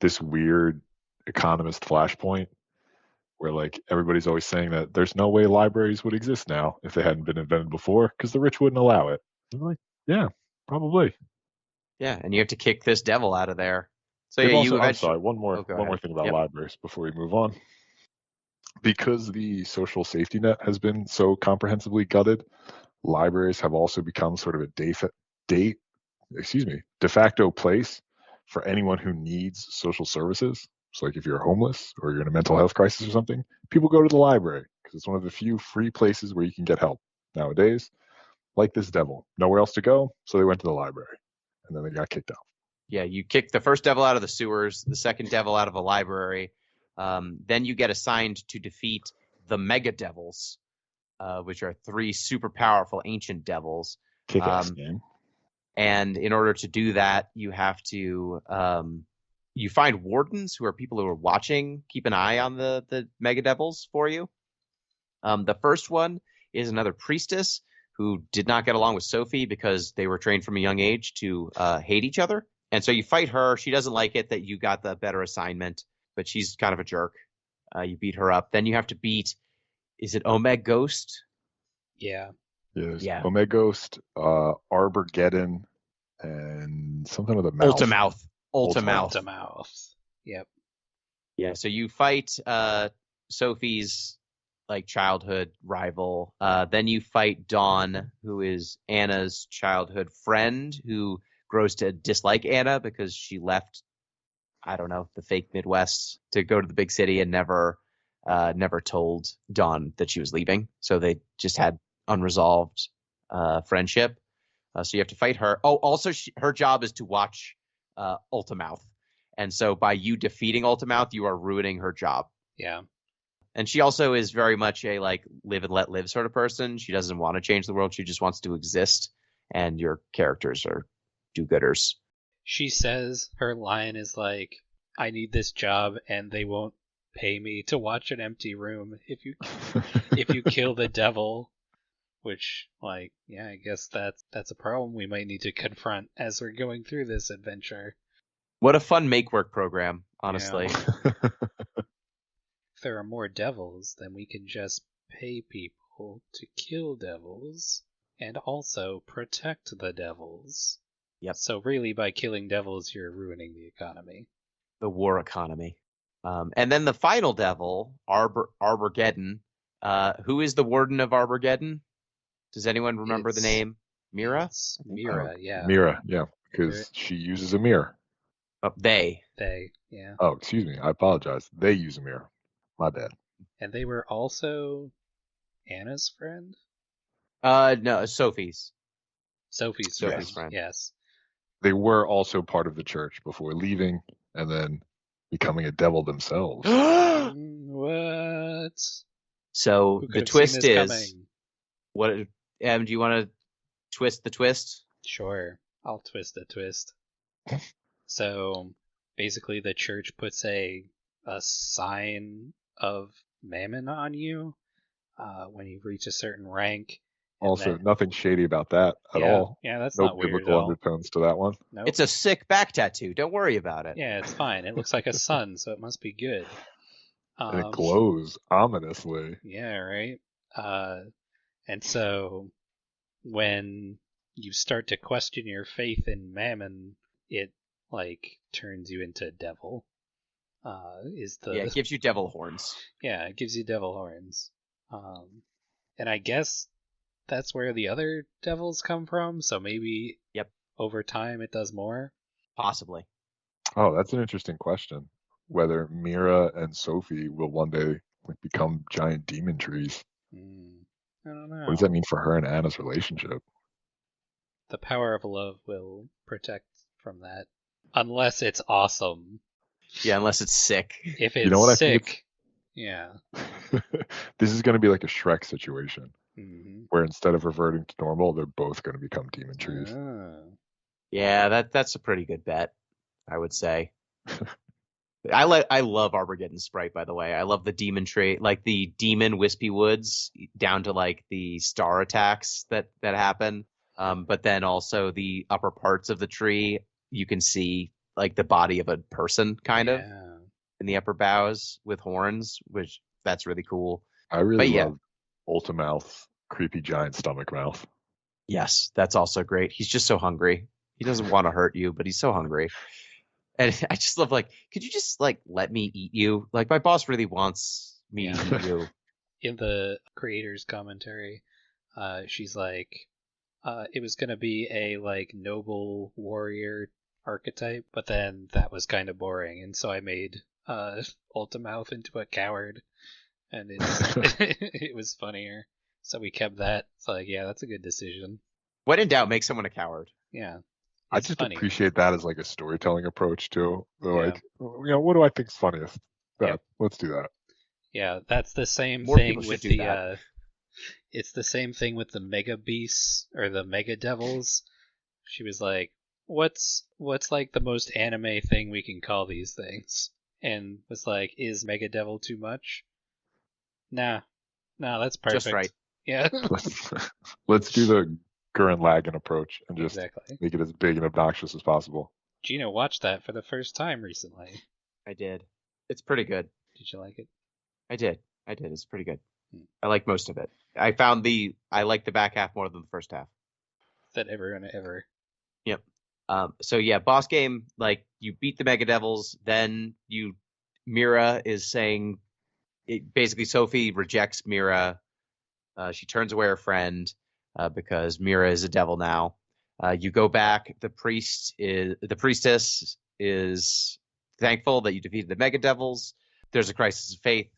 S5: this weird economist flashpoint where like everybody's always saying that there's no way libraries would exist now if they hadn't been invented before because the rich wouldn't allow it. I'm like, yeah, probably.
S4: Yeah, and you have to kick this devil out of there. So
S5: They've
S4: yeah,
S5: also,
S4: you
S5: I'm
S4: eventually.
S5: sorry, one more
S4: go
S5: more
S4: ahead.
S5: thing about
S4: Yep.
S5: libraries before we move on. Because the social safety net has been so comprehensively gutted, libraries have also become sort of a de facto place for anyone who needs social services. So like if you're homeless or you're in a mental health crisis or something, people go to the library because it's one of the few free places where you can get help nowadays. Like this devil, nowhere else to go, so they went to the library, and then they got kicked out.
S4: Yeah, you kick the first devil out of the sewers, the second devil out of a library. Then you get assigned to defeat the mega devils, which are 3 super powerful ancient devils.
S5: Kick-ass game.
S4: And in order to do that, you have to you find wardens who are people who are watching, keep an eye on the mega devils for you. The first one is another priestess who did not get along with Sophie because they were trained from a young age to hate each other. And so you fight her. She doesn't like it that you got the better assignment, but she's kind of a jerk. You beat her up. Then you have to beat, is it Omeg Ghost?
S6: Yeah.
S5: Yes.
S4: Yeah.
S5: Omeghost, Arborgeddon, and something with a mouth.
S4: Ultimouth. Ultimouth.
S6: Ultimouth. Yep.
S4: Yeah, so you fight Sophie's like childhood rival. Then you fight Dawn, who is Anna's childhood friend, who grows to dislike Anna because she left, I don't know, the fake Midwest to go to the big city and never told Dawn that she was leaving. So they just had unresolved friendship. So you have to fight her. Oh, also her job is to watch Ultimouth. And so by you defeating Ultimouth, you are ruining her job.
S6: Yeah.
S4: And she also is very much a like live and let live sort of person. She doesn't want to change the world. She just wants to exist. And your characters are do-gooders.
S6: She says her line is like, I need this job and they won't pay me to watch an empty room if you kill the devil. Which, like, yeah, I guess that's a problem we might need to confront as we're going through this adventure.
S4: What a fun make-work program, honestly.
S6: Yeah. If there are more devils, then we can just pay people to kill devils and also protect the devils.
S4: Yep.
S6: So really, by killing devils, you're ruining the economy.
S4: The war economy. And then the final devil, Arborgeddon. Who is the warden of Arborgeddon? Does anyone remember the name? Mira?
S6: It's Mira, yeah.
S5: Mira, yeah, because she uses a mirror.
S4: Oh, they.
S6: They, yeah.
S5: Oh, excuse me. I apologize. They use a mirror. My bad.
S6: And they were also Anna's friend?
S4: No, Sophie's.
S6: Sophie's
S4: friend.
S6: Yes.
S5: They were also part of the church before leaving and then becoming a devil themselves.
S6: What?
S4: So
S6: Who could
S4: the
S6: have
S4: twist
S6: seen
S4: is,
S6: this coming?
S4: what? Do you want to twist the twist?
S6: Sure, I'll twist the twist. So basically, the church puts a sign of Mammon on you when you reach a certain rank.
S5: Also, nothing shady about that at all.
S6: Yeah, that's
S5: No
S6: not weird at
S5: biblical
S6: all.
S5: undertones to that one.
S6: Nope.
S4: It's a sick back tattoo. Don't worry about it.
S6: Yeah, it's fine. It looks like a sun, so it must be good.
S5: And it glows ominously.
S6: Yeah, right. And so when you start to question your faith in Mammon, it like turns you into devil.
S4: It gives you devil horns.
S6: Yeah, it gives you devil horns. And I guess that's where the other devils come from. So maybe over time it does more.
S4: Possibly.
S5: Oh, that's an interesting question. Whether Mira and Sophie will one day become giant demon trees.
S6: I don't know.
S5: What does that mean for her and Anna's relationship?
S6: The power of love will protect from that. Unless it's awesome.
S4: Yeah, unless it's sick.
S6: If it's
S5: You know what
S6: sick, yeah.
S5: This is going to be like a Shrek situation,
S6: Mm-hmm.
S5: where instead of reverting to normal, they're both going to become demon trees.
S4: Yeah, that's a pretty good bet, I would say. I love Armageddon Sprite, by the way. I love the demon tree, like the demon Wispy Woods, down to like the star attacks that happen. But then also the upper parts of the tree, you can see like the body of a person kind of in the upper boughs with horns, which that's really cool.
S5: I really love Ultimouth, creepy giant stomach mouth.
S4: Yes, that's also great. He's just so hungry. He doesn't want to hurt you, but he's so hungry. And I just love, like, could you just, like, let me eat you? Like, my boss really wants me to eat you.
S6: In the creator's commentary, she's like, it was going to be a, like, noble warrior archetype, but then that was kind of boring, and so I made Ultimouth into a coward, and it was funnier. So we kept that. It's like, yeah, that's a good decision.
S4: When in doubt, make someone a coward.
S6: Yeah.
S5: I just appreciate that as like a storytelling approach too. Like, what do I think's funniest? Let's do that.
S6: Yeah, that's the same
S4: More
S6: thing with
S4: the
S6: it's the same thing with the Mega Beasts or the Mega Devils. She was like, what's like the most anime thing we can call these things? And was like, is Mega Devil too much? Nah, that's perfect.
S4: Just right.
S6: Yeah.
S5: Let's do the Gurren Lagann approach and just
S6: Exactly.
S5: make it as big and obnoxious as possible.
S6: Gino watched that for the first time recently.
S4: I did. It's pretty good.
S6: Did you like it?
S4: I did. It's pretty good. I like most of it. I like the back half more than the first half.
S6: That everyone ever.
S4: Yep. So yeah, boss game, like you beat the Mega Devils, then Mira is saying basically Sophie rejects Mira. She turns away her friend because Mira is a devil now. You go back. The priestess is thankful that you defeated the Mega Devils. There's a crisis of faith.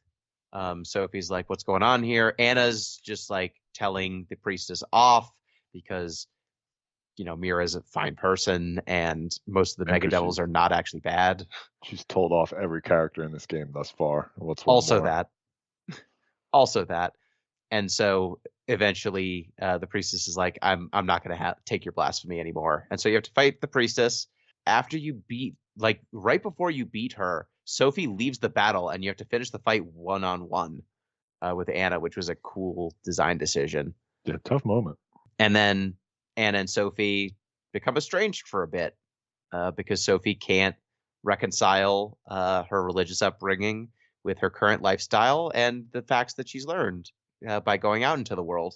S4: Sophie's like, "What's going on here?" Anna's just like telling the priestess off because Mira's a fine person, and most of the
S5: And
S4: Mega
S5: 'cause
S4: Devils are not actually bad.
S5: She's told off every character in this game thus far. What's one
S4: Also
S5: more?
S4: also that, and so eventually the priestess is like, I'm not going to take your blasphemy anymore, and so you have to fight the priestess. After you beat, like right before you beat her, Sophie leaves the battle, and you have to finish the fight one-on-one with Anna, which was a cool design decision.
S5: Yeah, tough moment.
S4: And then Anna and Sophie become estranged for a bit because Sophie can't reconcile her religious upbringing with her current lifestyle and the facts that she's learned by going out into the world.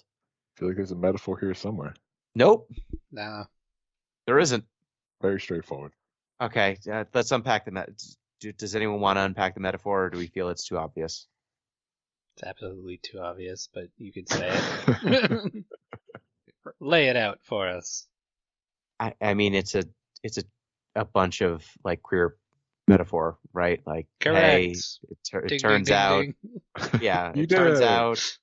S5: I feel like there's a metaphor here somewhere.
S4: Nope,
S6: Nah.
S4: there isn't.
S5: Very straightforward.
S4: Okay, let's unpack does anyone want to unpack the metaphor, or do we feel it's too obvious?
S6: It's absolutely too obvious, but you could say it. Lay it out for us.
S4: I mean, it's a bunch of like queer metaphor, right? Like,
S6: Correct.
S4: hey, it
S6: Ding,
S4: turns
S6: ding,
S4: out,
S6: ding.
S4: yeah,
S5: You
S4: it turns
S5: did.
S4: out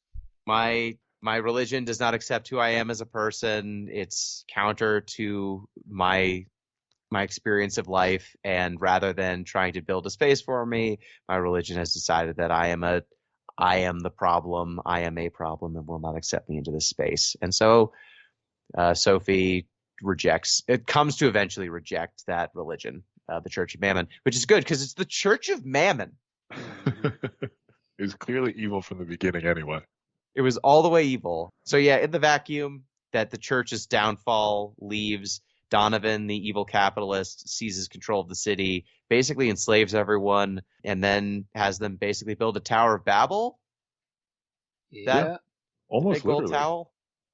S4: my religion does not accept who I am as a person. It's counter to my experience of life, and rather than trying to build a space for me, my religion has decided that I am the problem. I am a problem, and will not accept me into this space. And so Sophie comes to eventually reject that religion, the Church of Mammon, which is good because it's the Church of Mammon.
S5: It was clearly evil from the beginning anyway.
S4: It was all the way evil. So yeah, in the vacuum that the church's downfall leaves, Donovan, the evil capitalist, seizes control of the city, basically enslaves everyone, and then has them basically build a Tower of Babel.
S6: Yeah.
S5: Almost
S4: Big gold
S5: literally.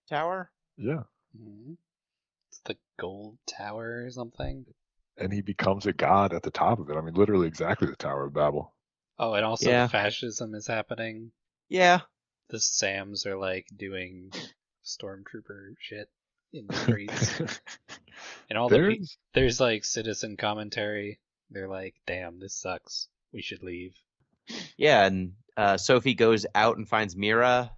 S4: tower.
S5: Yeah.
S6: Mhm. It's the Gold Tower or something.
S5: And he becomes a god at the top of it. I mean, literally exactly the Tower of Babel.
S6: Oh, and also
S4: Yeah.
S6: fascism is happening.
S4: Yeah.
S6: The Sams are like doing stormtrooper shit in the streets. And all there's like citizen commentary. They're like, damn, this sucks. We should leave.
S4: Yeah, and Sophie goes out and finds Mira,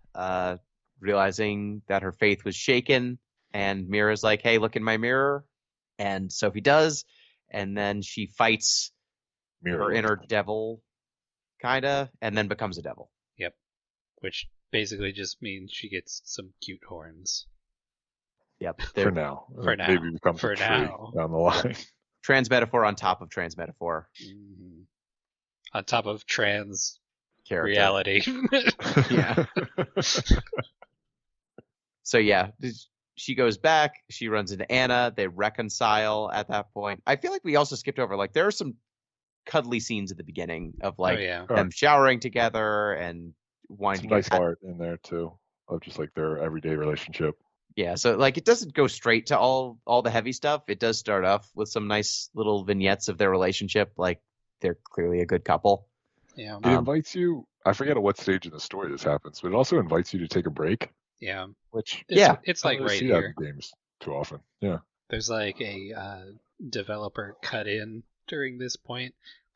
S4: realizing that her faith was shaken. And Mira's like, hey, look in my mirror. And Sophie does. And then she fights her inner devil, kind of, and then becomes a devil.
S6: Yep. Which basically just means she gets some cute horns.
S4: Yep.
S5: For now.
S6: For now.
S5: Maybe becomes
S6: For
S5: a tree
S6: now.
S5: down the line.
S4: Trans metaphor on top of trans metaphor.
S6: Mm-hmm. On top of trans
S4: character.
S6: reality.
S4: Yeah. So yeah, she goes back. She runs into Anna. They reconcile at that point. I feel like we also skipped over, like, there are some cuddly scenes at the beginning of like them showering together and wanting
S5: some
S4: to
S5: nice art in there too of just like their everyday relationship.
S4: Yeah, so like it doesn't go straight to all the heavy stuff. It does start off with some nice little vignettes of their relationship. Like they're clearly a good couple.
S6: Yeah.
S5: It invites you. I forget at what stage in the story this happens, but it also invites you to take a break.
S6: Yeah.
S5: Which
S6: it's like
S5: I don't
S6: right
S5: see
S6: here.
S5: that in games too often. Yeah.
S6: There's like a developer cut in during this point.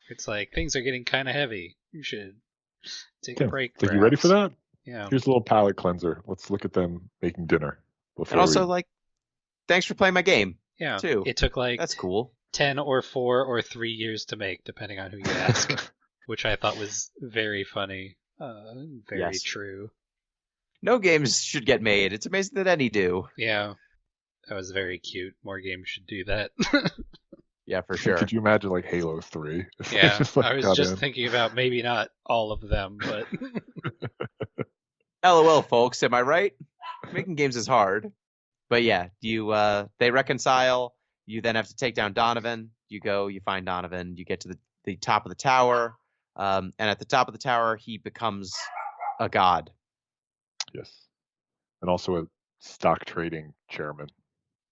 S6: It's like things are getting kind of heavy. You should take a break.
S5: Like, you ready for that?
S6: Yeah.
S5: Here's a little palate cleanser. Let's look at them making dinner.
S4: And also, like, thanks for playing my game.
S6: Yeah.
S4: Too.
S6: It took like
S4: that's cool.
S6: 10 or 4 or 3 years to make, depending on who you ask, which I thought was very funny. Very true.
S4: No games should get made. It's amazing that any do.
S6: Yeah. That was very cute. More games should do that.
S4: Yeah, for sure.
S5: Could you imagine like Halo 3?
S6: Yeah, I was just thinking about maybe not all of them, but...
S4: LOL, folks, am I right? Making games is hard. But yeah, they reconcile. You then have to take down Donovan. You go, you find Donovan. You get to the top of the tower. And at the top of the tower, he becomes a god.
S5: Yes. And also a stock trading chairman.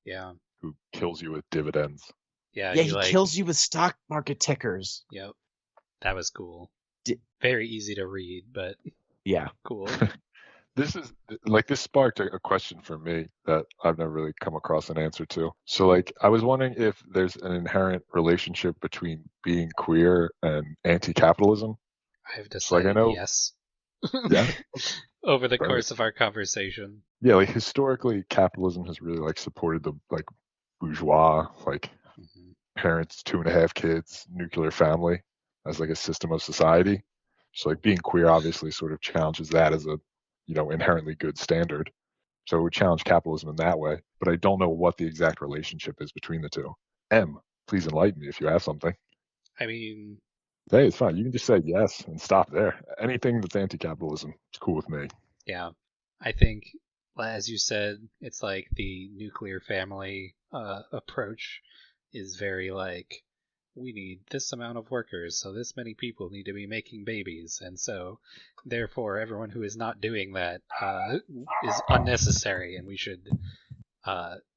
S6: Yeah.
S5: who kills you with dividends.
S6: Yeah,
S4: Yeah, he kills you with stock market tickers.
S6: Yep, that was cool.
S4: Di-
S6: Very easy to read, but
S4: Yeah.
S6: cool.
S5: This sparked a question for me that I've never really come across an answer to. So like I was wondering if there's an inherent relationship between being queer and anti-capitalism.
S6: I've
S5: Like
S6: decided
S5: I know,
S6: yes.
S5: yeah,
S6: Over the
S5: right.
S6: course of our conversation.
S5: Yeah, like historically, capitalism has really like supported the like bourgeois, like
S6: Mhm.
S5: parents, 2.5 kids, nuclear family as like a system of society. So like being queer obviously sort of challenges that as a, inherently good standard. So it would challenge capitalism in that way. But I don't know what the exact relationship is between the two. M, please enlighten me if you have something.
S6: I mean,
S5: Hey, it's fine. You can just say yes and stop there. Anything that's anti-capitalism is cool with me.
S6: yeah. I think, as you said, it's like the nuclear family approach is very like, we need this amount of workers, so this many people need to be making babies, and so therefore everyone who is not doing that is unnecessary, and we should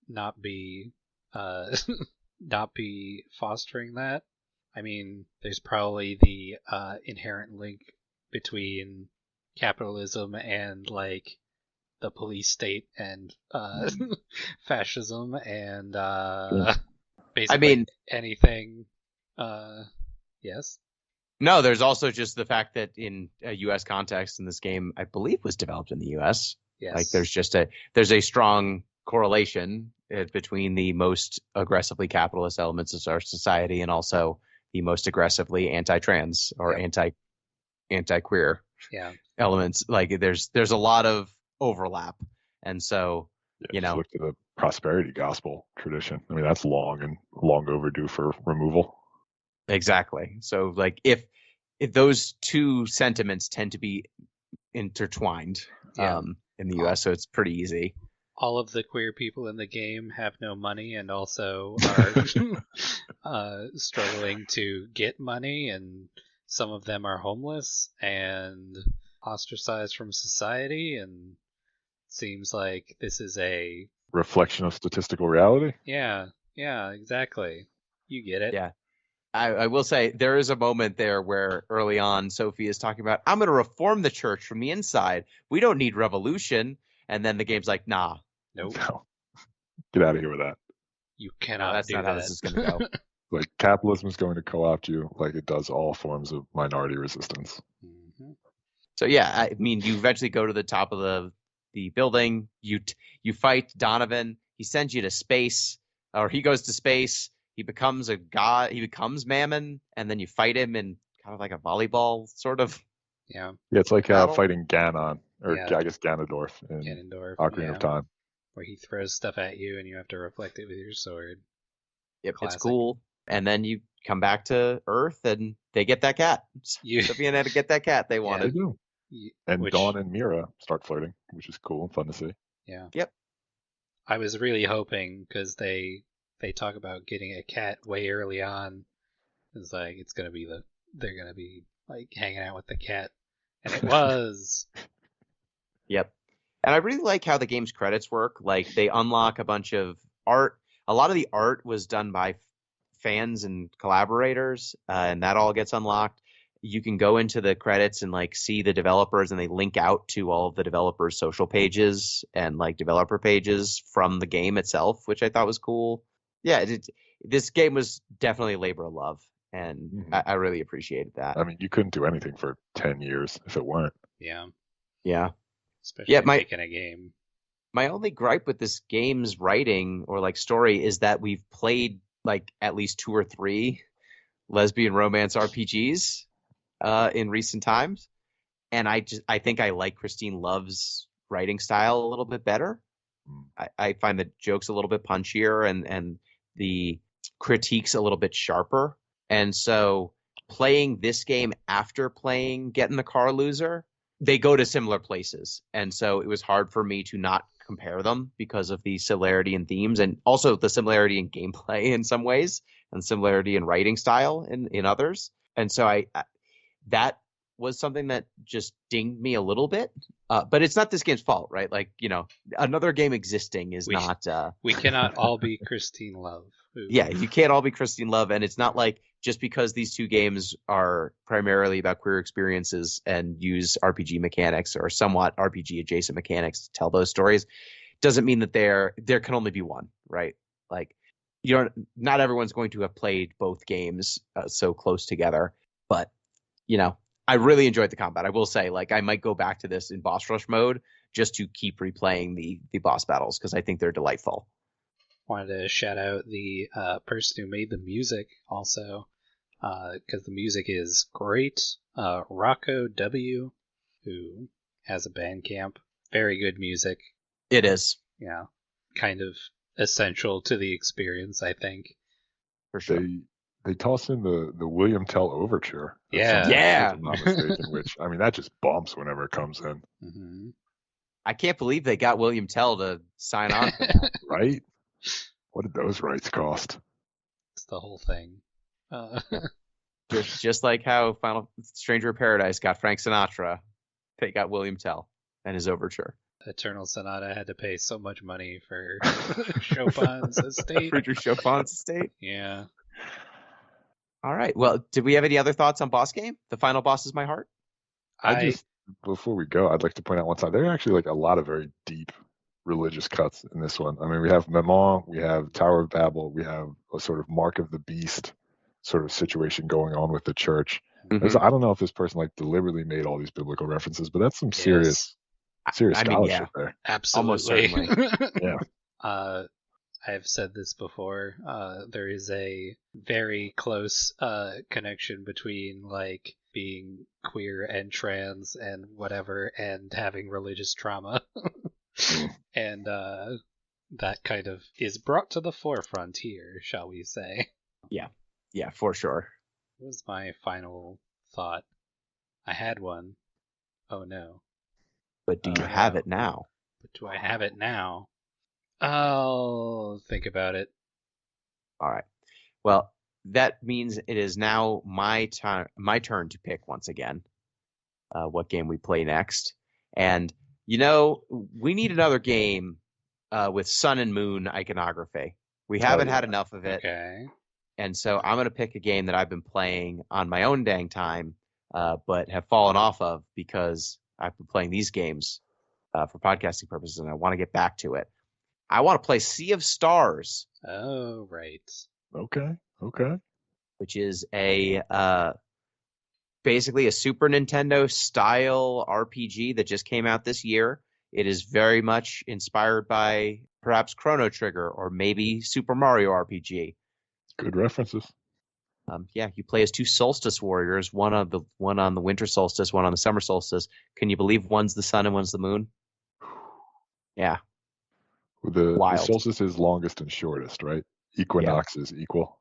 S6: not be not be fostering that. I mean, there's probably the inherent link between capitalism and like the police state and fascism and basically anything. Yes.
S4: No, there's also just the fact that in a U.S. context, in this game, I believe was developed in the U.S.
S6: Yes.
S4: Like there's a strong correlation between the most aggressively capitalist elements of our society and also the most aggressively anti-trans or anti-queer elements. Like there's a lot of overlap, and so
S5: just look to the prosperity gospel tradition. I mean, that's long overdue for removal.
S4: Exactly. So like if those two sentiments tend to be intertwined in the U.S., so it's pretty easy.
S6: All of the queer people in the game have no money and also are struggling to get money, and some of them are homeless and ostracized from society, and seems like this is a
S5: reflection of statistical reality.
S6: Yeah, exactly. You get it.
S4: Yeah. I will say there is a moment there where early on Sophie is talking about, I'm going to reform the church from the inside. We don't need revolution. And then the game's like, nah.
S6: Nope.
S5: No. Get out of here with that.
S6: You cannot
S4: that's
S6: do
S4: not
S6: that.
S4: how this is going to go.
S5: Like capitalism is going to co-opt you like it does all forms of minority resistance.
S6: Mm-hmm.
S4: So yeah, I mean, you eventually go to the top of the building. You fight Donovan. He sends you to space, or he goes to space. He becomes a god. He becomes Mammon, and then you fight him in kind of like a volleyball sort of.
S6: Yeah.
S5: Yeah, it's like fighting Ganon, or I guess Ganondorf in
S6: Ganondorf,
S5: Ocarina of Time.
S6: Where he throws stuff at you and you have to reflect it with your sword.
S4: Yep,
S6: Classic.
S4: It's cool. And then you come back to Earth, and they get that cat. Sophie and Ed get that cat they wanted.
S5: They do. And Dawn and Mira start flirting, which is cool and fun to see.
S6: Yeah.
S4: Yep.
S6: I was really hoping, because they talk about getting a cat way early on. It's like they're gonna be like hanging out with the cat, and it was.
S4: Yep. And I really like how the game's credits work. Like they unlock a bunch of art. A lot of the art was done by fans and collaborators, and that all gets unlocked. You can go into the credits and like see the developers, and they link out to all of the developers' social pages and like developer pages from the game itself, which I thought was cool. Yeah, this game was definitely a labor of love, and I really appreciated that.
S5: I mean, you couldn't do anything for 10 years if it weren't.
S6: Yeah.
S4: Yeah.
S6: Especially making a game.
S4: My only gripe with this game's writing or like story is that we've played like at least 2 or 3 lesbian romance RPGs in recent times, and I think I like Christine Love's writing style a little bit better. I find the jokes a little bit punchier and the critiques a little bit sharper, and so playing this game after playing Get in the Car Loser, they go to similar places, and so it was hard for me to not compare them because of the similarity in themes and also the similarity in gameplay in some ways and similarity in writing style in others. And so that was something that just dinged me a little bit. But it's not this game's fault, right? Like, another game existing is not.
S6: We cannot all be Christine Love. Ooh.
S4: Yeah, you can't all be Christine Love, and it's not like just because these two games are primarily about queer experiences and use RPG mechanics or somewhat RPG adjacent mechanics to tell those stories, doesn't mean that there can only be one, right? Like, not everyone's going to have played both games so close together, but I really enjoyed the combat. I will say, like, I might go back to this in boss rush mode just to keep replaying the boss battles because I think they're delightful.
S6: Wanted to shout out the person who made the music also, because the music is great. Rocco W, who has a Bandcamp. Very good music.
S4: It is.
S6: Yeah, kind of essential to the experience, I think.
S4: For sure.
S5: They toss in the William Tell overture.
S6: Yeah.
S4: Yeah.
S5: If I'm not mistaken, which, I mean, that just bumps whenever it comes in.
S6: Mm-hmm.
S4: I can't believe they got William Tell to sign on for that.
S5: Right? What did those rights cost?
S6: It's the whole thing.
S4: Just like how Final Stranger of Paradise got Frank Sinatra, they got William Tell and his overture.
S6: Eternal Sonata had to pay so much money for Chopin's estate.
S4: Friedrich Chopin's estate?
S6: Yeah.
S4: All right. Well, did we have any other thoughts on Bossgame? The final boss is my heart?
S5: Before we go, I'd like to point out one side. There are actually like a lot of very deep religious cuts in this one. I mean, we have Mammon, we have Tower of Babel, we have a sort of Mark of the Beast sort of situation going on with the church.
S4: Mm-hmm.
S5: I don't know if this person like deliberately made all these biblical references, but that's some serious scholarship there.
S6: Absolutely.
S4: Almost certainly.
S5: Yeah.
S6: I've said this before. There is a very close connection between like being queer and trans and whatever and having religious trauma. And that kind of is brought to the forefront here, shall we say.
S4: Yeah, for sure.
S6: What was my final thought? I had one. Oh no.
S4: But do you have it now?
S6: But do I have it now? I'll think about it.
S4: All right. Well, that means it is now my turn to pick once again what game we play next. And, we need another game with sun and moon iconography. We haven't had enough of it.
S6: Okay.
S4: And so I'm going to pick a game that I've been playing on my own dang time, but have fallen off of because I've been playing these games for podcasting purposes, and I want to get back to it. I want to play Sea of Stars.
S6: Oh, right.
S5: Okay.
S4: Which is basically a Super Nintendo style RPG that just came out this year. It is very much inspired by perhaps Chrono Trigger or maybe Super Mario RPG.
S5: Good references.
S4: You play as two solstice warriors, one on the winter solstice, one on the summer solstice. Can you believe one's the sun and one's the moon? Yeah.
S5: The
S4: Wild.
S5: solstice is longest and shortest, right? Equinox is equal.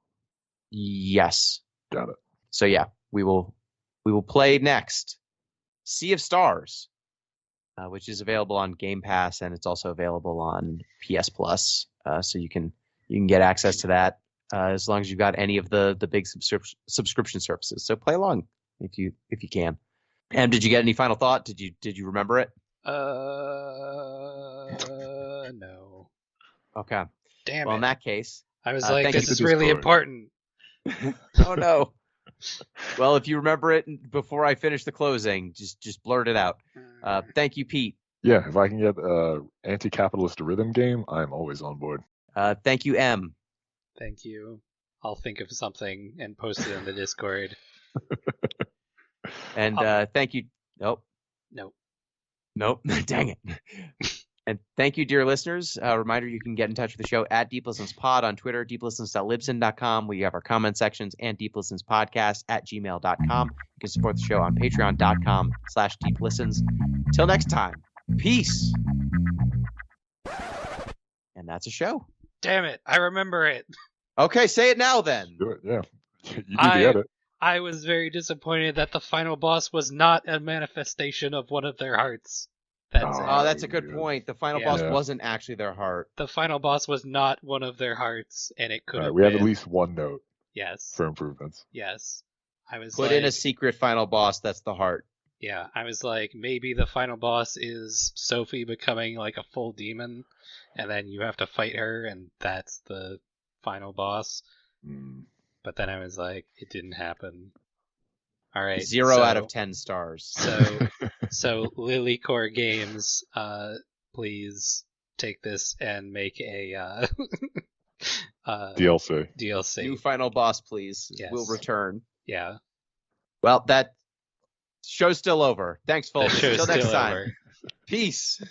S4: Yes.
S5: Got it.
S4: So yeah, we will play next Sea of Stars, which is available on Game Pass, and it's also available on PS Plus. So you can get access to that as long as you've got any of the big subscription services. So play along if you can. Em, did you get any final thought? Did you remember it?
S6: No.
S4: Okay.
S6: Damn
S4: well,
S6: it.
S4: in that case,
S6: I was
S4: thank
S6: this
S4: you
S6: is
S5: for
S6: really
S5: Discord.
S6: important.
S4: oh no. Well, if you remember it before I finish the closing, just blurt it out. Thank you, Pete.
S5: Yeah, if I can get anti-capitalist rhythm game, I'm always on board.
S4: Thank you, M.
S6: Thank you. I'll think of something and post it in the Discord.
S4: And thank you. Nope. Dang it. And thank you, dear listeners. Reminder, you can get in touch with the show at DeepListensPod on Twitter, deeplistens.libsyn.com. We have our comment sections, and deeplistenspodcast@gmail.com. You can support the show on patreon.com/deeplistens. Till next time, peace. And that's a show.
S6: Damn it. I remember it.
S4: Okay, say it now then.
S5: Do it, yeah. You do the edit.
S6: I was very disappointed that the final boss was not a manifestation of one of their hearts. That's it.
S4: Oh, that's a good point. The final boss
S5: Yeah.
S4: wasn't actually their heart.
S6: The final boss was not one of their hearts, and it could
S5: All right,
S6: have
S5: we have
S6: been.
S5: at least one note
S6: Yes.
S5: for improvements.
S6: Yes. I was
S4: Put
S6: like,
S4: in a secret final boss. That's the heart.
S6: yeah, I was like, maybe the final boss is Sophie becoming like a full demon, and then you have to fight her, and that's the final boss.
S5: Mm.
S6: But then I was like, it didn't happen. All right,
S4: 0 out of 10 stars.
S6: So Lilycore Games, please take this and make a
S5: DLC.
S6: DLC.
S4: New final boss, please.
S6: Yes.
S4: Will return.
S6: Yeah,
S4: Well, that show's still over. Thanks,
S6: the
S4: folks.
S6: show's
S4: Until next
S6: still
S4: time.
S6: over.
S4: Peace.